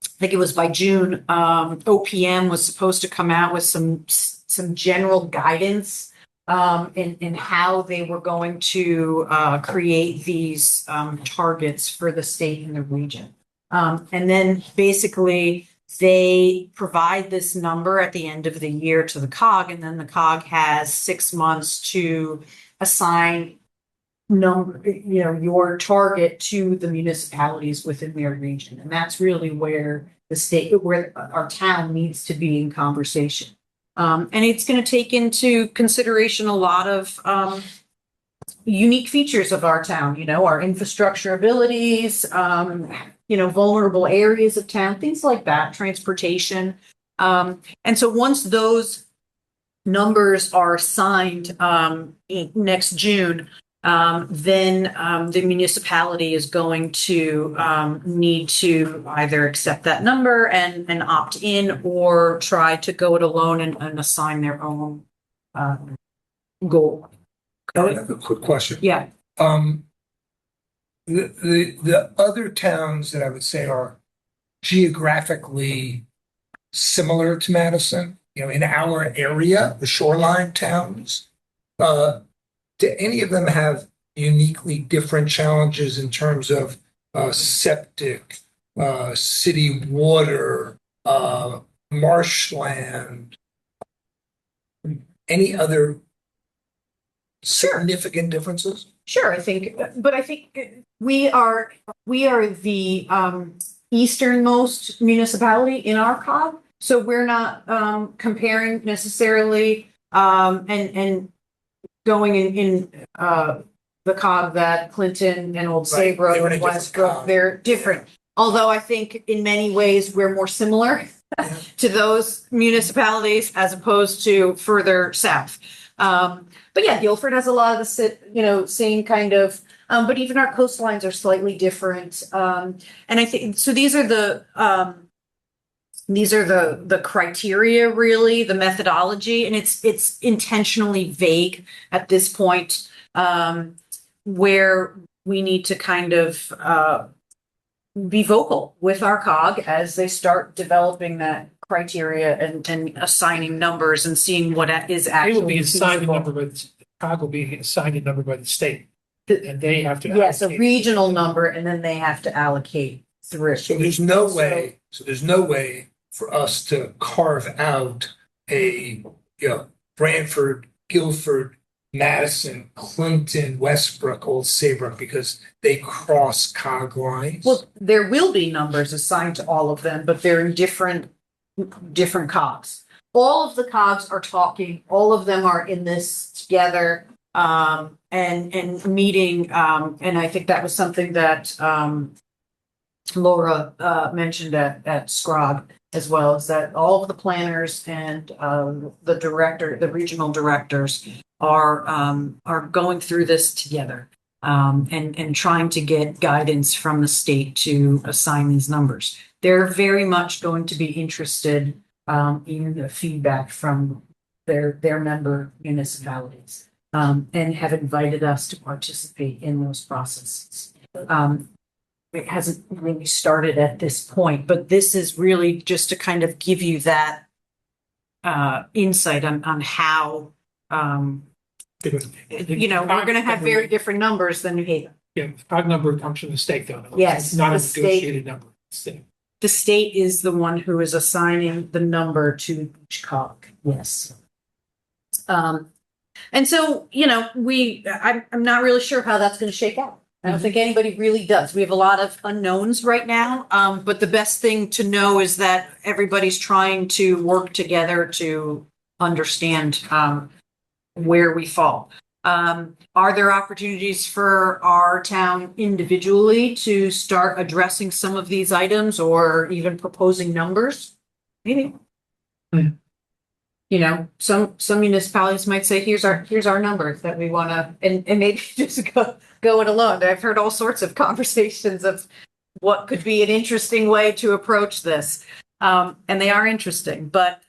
I think it was by June, OPM was supposed to come out with some general guidance in how they were going to create these targets for the state and the region. And then basically they provide this number at the end of the year to the COG, and then the COG has 6 months to assign your target to the municipalities within their region. And that's really where where our town needs to be in conversation. And it's going to take into consideration a lot of unique features of our town, our infrastructure abilities, vulnerable areas of town, things like that, transportation. And so once those numbers are signed next June, then the municipality is going to need to either accept that number and opt in, or try to go it alone and assign their own goal. I have a quick question. Yeah. The other towns that I would say are geographically similar to Madison, in our area, the shoreline towns, do any of them have uniquely different challenges in terms of septic, city water, marshland, any other significant differences? Sure, I think we are the easternmost municipality in our COG, so we're not comparing necessarily and going in the COG that Clinton and Old Right, Saybrook they're in a and different Westbrook, COG. they're different. Although I think in many ways we're more similar to those municipalities as opposed to further south. But yeah, Guilford has a lot of the same kind of, but even our coastlines are slightly different. And I think so. These are the criteria, really, the methodology, and it's intentionally vague at this point, where we need to kind of be vocal with our COG as they start developing that criteria and assigning numbers and seeing what is They will be actually assigned a feasible. number by the, COG will be assigned a number by the state, and they have to. Yes, a allocate. regional number, and then they have to allocate through. So there's no way for us to carve out a, Branford, Guilford, Madison, Clinton, Westbrook, Old Saybrook, because they cross COG lines. Well, there will be numbers assigned to all of them, but they're in different COGs. All of the COGs are talking, all of them are in this together, and meeting, and I think that was something that Laura mentioned at SCROG as well, is that all of the planners and the regional directors are going through this together, and trying to get guidance from the state to assign these numbers. They're very much going to be interested in the feedback from their member municipalities, and have invited us to participate in those processes. It hasn't really started at this point, but this is really just to kind of give you that insight on how we're going to have very different numbers than New Haven. Yeah, the COG number comes from the state, though. Yes, It's not a the state- negotiated number. The state is the one who is assigning the number to each COG. Yes. And so, I'm not really sure how that's going to shake out. I don't think anybody really does. We have a lot of unknowns right now. But the best thing to know is that everybody's trying to work together to understand, where we fall. Are there opportunities for our town individually to start addressing some of these items or even proposing numbers? Maybe. Hmm. You know, some municipalities might say, here's our number that we wanna, and maybe just go it alone. I've heard all sorts of conversations of what could be an interesting way to approach this. And they are interesting, but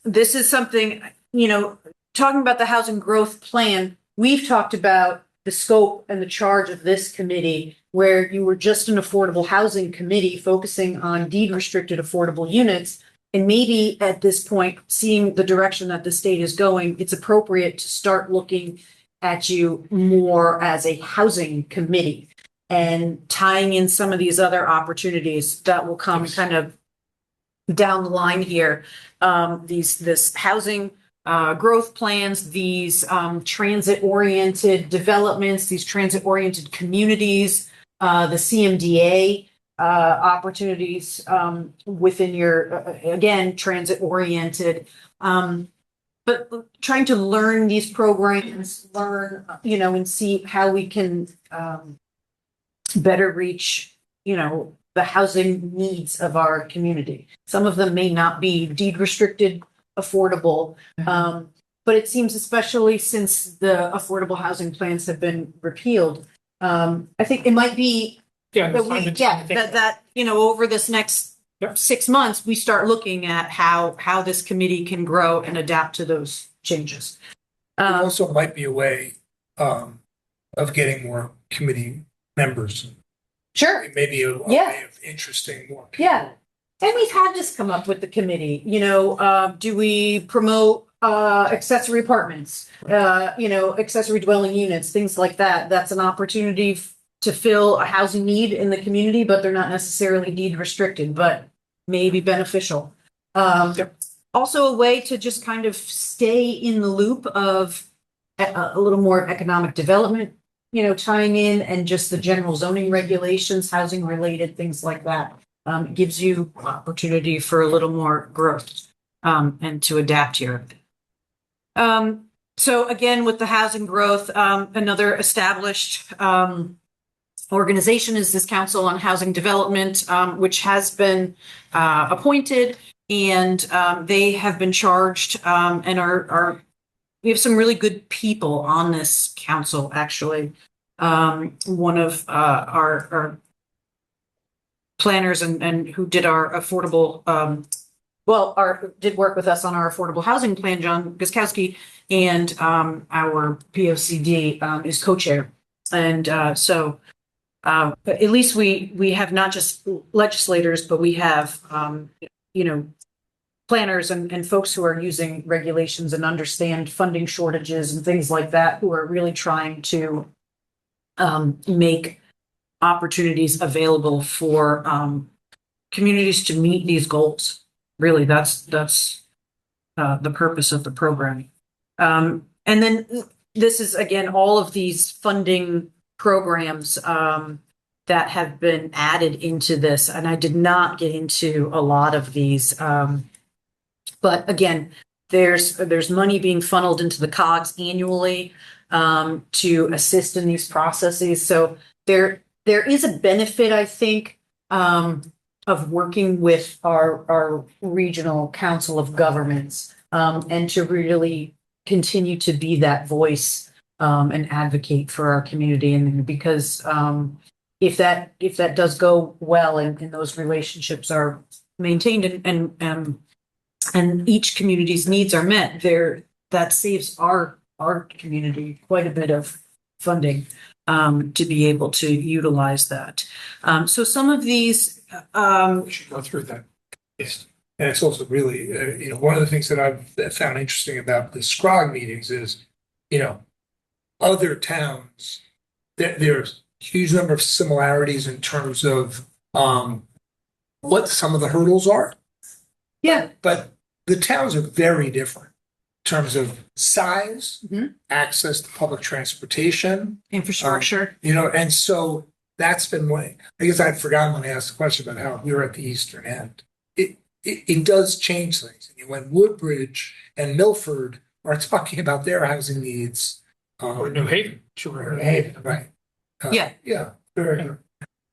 this is something, you know, talking about the housing growth plan, we've talked about the scope and the charge of this committee, where you were just an affordable housing committee focusing on deed restricted affordable units. And maybe at this point, seeing the direction that the state is going, it's appropriate to start looking at you more as a housing committee and tying in some of these other opportunities that will come kind of down the line here. This housing growth plans, these transit-oriented developments, these transit-oriented communities, the CMDA opportunities within your, again, transit-oriented. But trying to learn these programs, and see how we can better reach, the housing needs of our community. Some of them may not be deed restricted affordable. But it seems, especially since the affordable housing plans have been repealed, I think it might be that over this next 6 months, we start looking at how this committee can grow and adapt to those changes. It also might be a way of getting more committee members. Sure. It may be a way of interesting more people. Yeah. And we've had this come up with the committee, do we promote accessory apartments, accessory dwelling units, things like that. That's an opportunity to fill a housing need in the community, but they're not necessarily deed restricted, but maybe beneficial. Also a way to just kind of stay in the loop of a little more economic development, tying in, and just the general zoning regulations, housing related, things like that. Gives you opportunity for a little more growth and to adapt here. So again, with the housing growth, another established organization is this Council on Housing Development, which has been appointed, and they have been charged and we have some really good people on this council, actually. One of our planners and who did our affordable, did work with us on our affordable housing plan, John Guskowski, and our POCD is co-chair. And so at least we have not just legislators, but we have, planners and folks who are using regulations and understand funding shortages and things like that, who are really trying to make opportunities available for communities to meet these goals. Really, that's the purpose of the program. And then this is, again, all of these funding programs that have been added into this. And I did not get into a lot of these. But again, there's money being funneled into the COGS annually to assist in these processes. So there is a benefit, I think, of working with our regional council of governments and to really continue to be that voice and advocate for our community. And because if that does go well and those relationships are maintained and each community's needs are met, that saves our community quite a bit of funding. To be able to utilize that. So some of these... we should go through that. Yes. And it's also really, one of the things that I've found interesting about the SCROG meetings is, other towns, there's a huge number of similarities in terms of what some of the hurdles are. Yeah. But the towns are very different. terms of size, Mhm. access to public transportation, Infrastructure. and so that's been one. I guess I'd forgotten when I asked the question about how we were at the eastern end. It does change things. When Woodbridge and Milford are talking about their housing needs, Or New Haven, or sure. New Haven, right? Yeah. Yeah, very.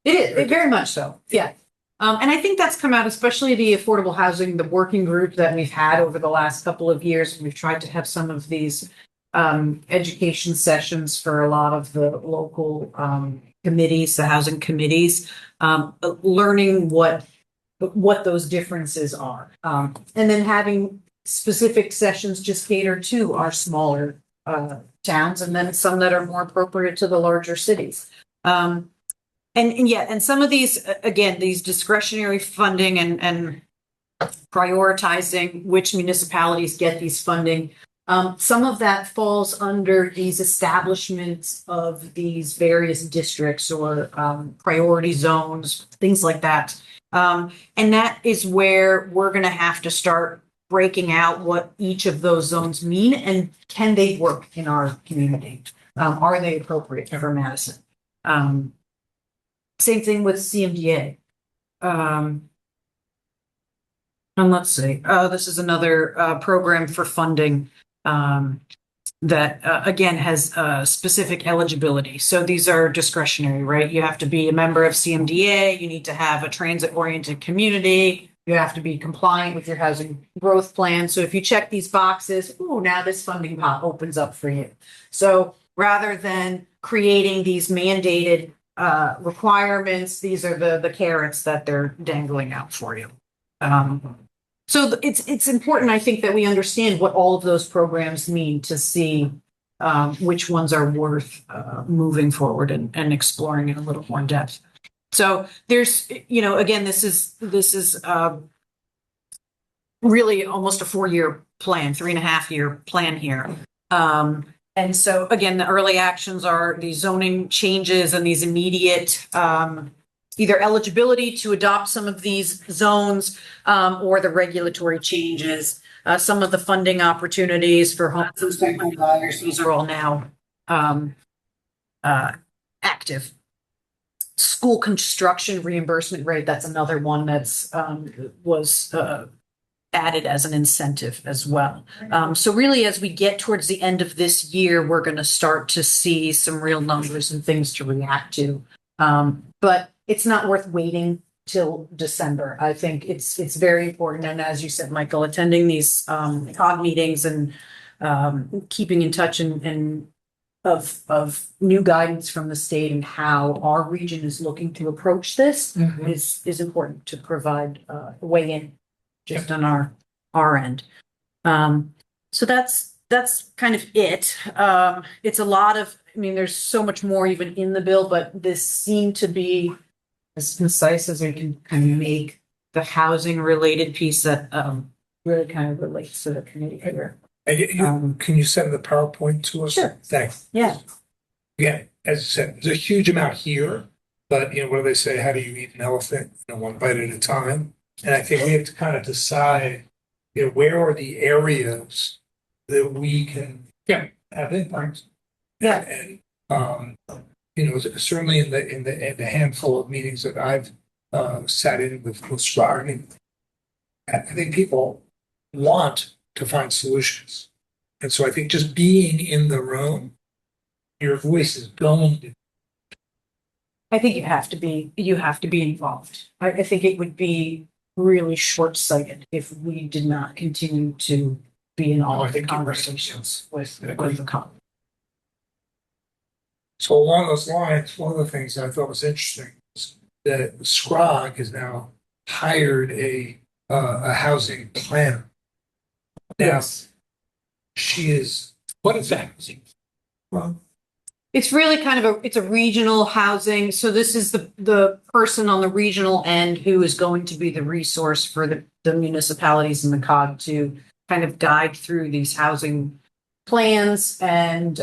It is, very much so, yeah. And I think that's come out, especially the affordable housing, the working group that we've had over the last couple of years. We've tried to have some of these education sessions for a lot of the local committees, the housing committees, learning what those differences are. And then having specific sessions just cater to our smaller towns, and then some that are more appropriate to the larger cities. And some of these, again, these discretionary funding and prioritizing which municipalities get these funding, some of that falls under these establishments of these various districts or priority zones, things like that. And that is where we're going to have to start breaking out what each of those zones mean, and can they work in our community? Are they appropriate for Madison? Same thing with CMDA. And let's see, this is another program for funding that again has specific eligibility. So these are discretionary, right? You have to be a member of CMDA, you need to have a transit-oriented community, you have to be compliant with your housing growth plan. So if you check these boxes, ooh, now this funding pot opens up for you. So rather than creating these mandated requirements, these are the carrots that they're dangling out for you. So it's important, I think, that we understand what all of those programs mean to see which ones are worth moving forward and exploring in a little more depth. So there's, again, this is really almost a 4-year plan, 3.5-year plan here. And so again, the early actions are these zoning changes and these immediate either eligibility to adopt some of these zones or the regulatory changes. Some of the funding opportunities for home buyers, these are all now active. School construction reimbursement rate, that's another one that's was added as an incentive as well. So really, as we get towards the end of this year, we're going to start to see some real numbers and things to react to. But it's not worth waiting till December. I think it's very important. And as you said, Michael, attending these COG meetings and keeping in touch and of new guidance from the state and how our region is looking to approach this is important to provide weigh in just on our end. So that's kind of it. It's a lot of, there's so much more even in the bill, but this seemed to be as concise as we can kind of make the housing related piece that really kind of relates to the committee here. And can you send the PowerPoint to us? Sure. Thanks. Yeah. Yeah, as I said, there's a huge amount here, but what do they say? How do you eat an elephant? One bite at a time. And I think we have to kind of decide, where are the areas that we can have impact. Yeah. And certainly in the handful of meetings that I've sat in with SPRA, I think people want to find solutions. And so I think just being in the room, your voice is going to. I think you have to be involved. I think it would be really short-sighted if we did not continue to be in all of the conversations with the company. So along those lines, one of the things that I thought was interesting is that SCROG has now hired a housing planner. Now, Yes. she is, what is that? Well, It's really kind of it's a regional housing. So this is the person on the regional end who is going to be the resource for the municipalities and the COG to kind of guide through these housing plans and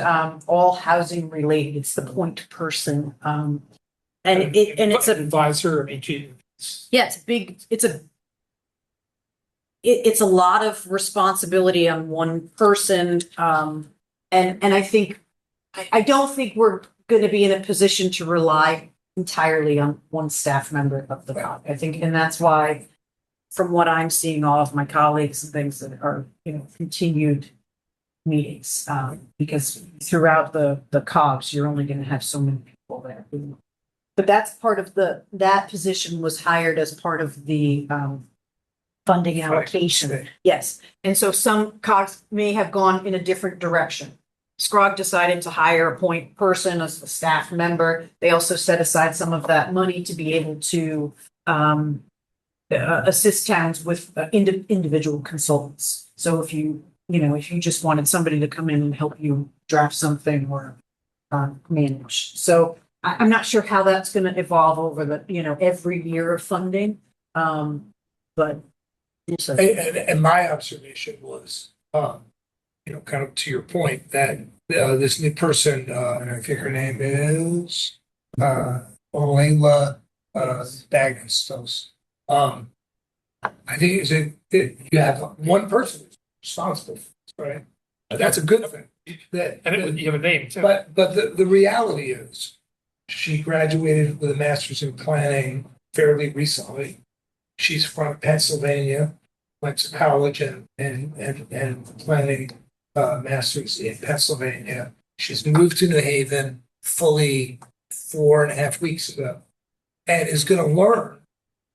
all housing related. It's the point person. And it's an advisor. yeah, it's big. it's a lot of responsibility on one person. And I think, I don't think we're going to be in a position to rely entirely on one staff member of the COG. I think, and that's why, from what I'm seeing, all of my colleagues and things that are, continued meetings, because throughout the COGS, you're only going to have so many people there. But that's part of that position was hired as part of the funding allocation. Yes. And so some COGS may have gone in a different direction. Scrog decided to hire a point person as a staff member. They also set aside some of that money to be able to assist towns with individual consultants. So if you just wanted somebody to come in and help you draft something or manage. So I'm not sure how that's going to evolve over the, every year of funding. But And my observation was, kind of to your point, that this new person, and I think her name is Olayla Bagenstos. I think is it you have one person who's responsible for this, right? That's a good thing. You have a name too. But the reality is, she graduated with a master's in planning fairly recently. She's from Pennsylvania, went to college and planning master's in Pennsylvania. She's moved to New Haven fully 4.5 weeks ago, and is going to learn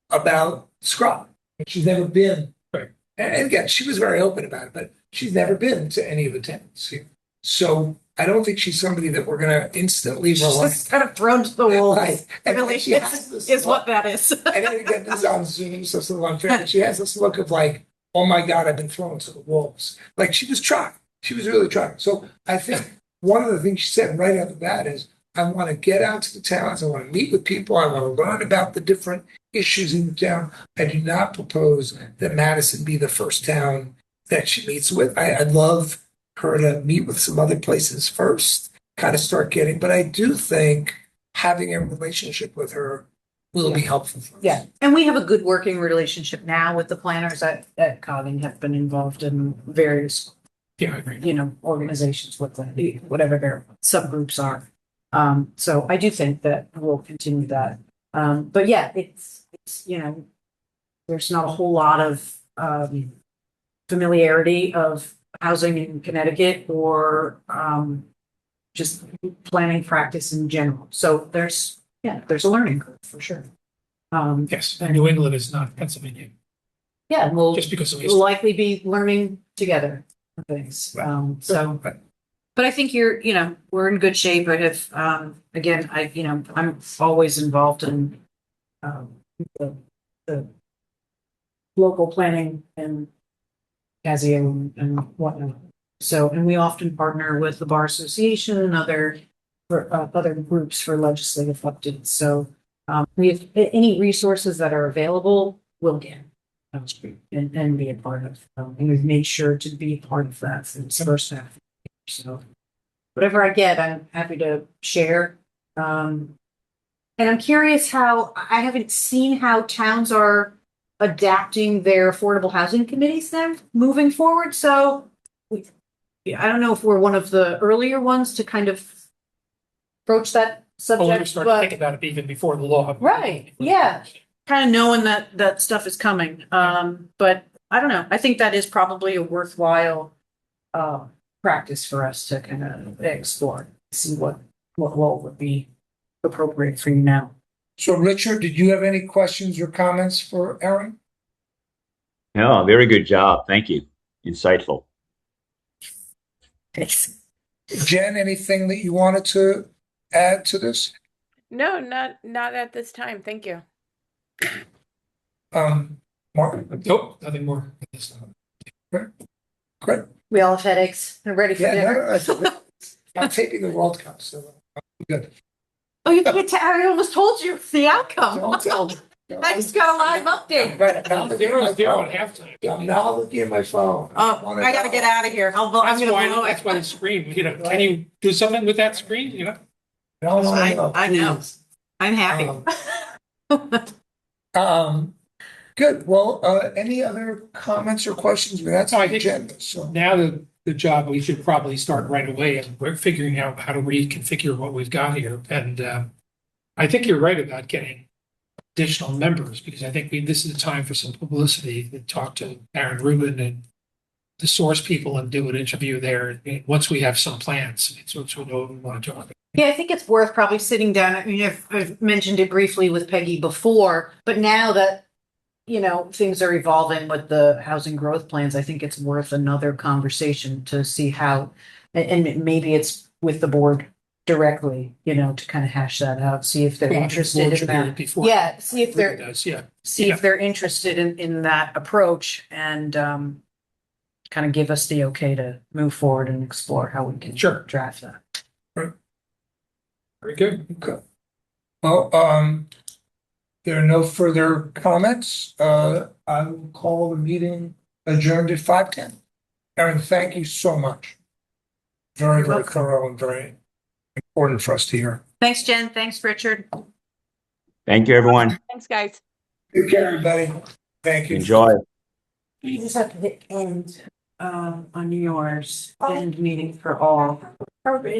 about Scrub. She's never been. Right. And again, she was very open about it, but she's never been to any of the towns here. So I don't think she's somebody that we're going to instantly rely. just kind of thrown to the wolves. Right. And Really, she has this is look. what that is. And then again, this is on Zoom, so it's a little unfair. But she has this look of like, oh my God, I've been thrown to the wolves. Like she was trying. She was really trying. So I think one of the things she said right after that is, I want to get out to the towns. I want to meet with people. I want to learn about the different issues in the town. I do not propose that Madison be the first town that she meets with. I'd love her to meet with some other places first, kind of start getting. But I do think having a relationship with her will be helpful for us. Yeah, and we have a good working relationship now with the planners at COG and have been involved in various, Yeah, I agree. organizations with whatever their subgroups are. So I do think that we'll continue that. But yeah, it's there's not a whole lot of familiarity of housing in Connecticut or just planning practice in general. So there's a learning curve for sure. Yes, and New England is not Pennsylvania, Yeah, and we'll just because of we'll likely be learning together things. But I think we're in good shape. I have, again, I'm always involved in the local planning and Casio and whatnot. So, and we often partner with the Bar Association and other groups for legislative updates. So, we have any resources that are available, we'll get and be a part of. And we've made sure to be a part of that for the first half. So whatever I get, I'm happy to share. And I'm curious I haven't seen how towns are adapting their affordable housing committees then moving forward. So I don't know if we're one of the earlier ones to kind of broach that Oh, we subject, started to think about it even before the law. Right, yeah. Kind of knowing that stuff is coming. But I don't know. I think that is probably a worthwhile practice for us to kind of explore, see what role would be appropriate for you now. So Richard, did you have any questions or comments for Erin? No, very good job. Thank you. Insightful. Thanks. Jen, anything that you wanted to add to this? No, not at this time. Thank you. Mark? Nope, nothing more. Great. We all have headaches. We're ready for dinner. I'm taping the World Cup, so I'm good. Oh, you can't I almost told you the outcome. Don't tell me. I just got a live update. Right, now I'm looking Zero at is zero my at halftime. phone. I'm now looking at my phone. Oh, I gotta get out of here. I'm That's gonna why, blow that's it. why the screen, can you do something with that screen, No, I know. please. I'm happy. Good. Well, any other comments or questions? I mean, that's No, I the think- agenda, so. Now the job, we should probably start right away and we're figuring out how to reconfigure what we've got here. And I think you're right about getting additional members because I think this is the time for some publicity to talk to Aaron Rubin and the source people and do an interview there. Once we have some plans, it's what we know we want to talk about. Yeah, I think it's worth probably sitting down. I mean, I've mentioned it briefly with Peggy before, but now that, things are evolving with the housing growth plans, I think it's worth another conversation to see how, and maybe it's with the board directly, to kind of hash that out, see if they're Yeah, interested board in should hear it that. before. Yeah, see if they're, Does, yeah. interested in that approach and, kind of give us the okay to move forward and explore how we can Sure. draft that. Very good. Okay. Well, there are no further comments. I will call the meeting adjourned at 5:10. Aaron, thank you so much. Very, You're very welcome. thorough and very important for us to hear. Thanks, Jen. Thanks, Richard. Thank you, everyone. Thanks, guys. Take care, everybody. Thank you. Enjoy. You just have to hit end, on yours, end meeting for all. Urban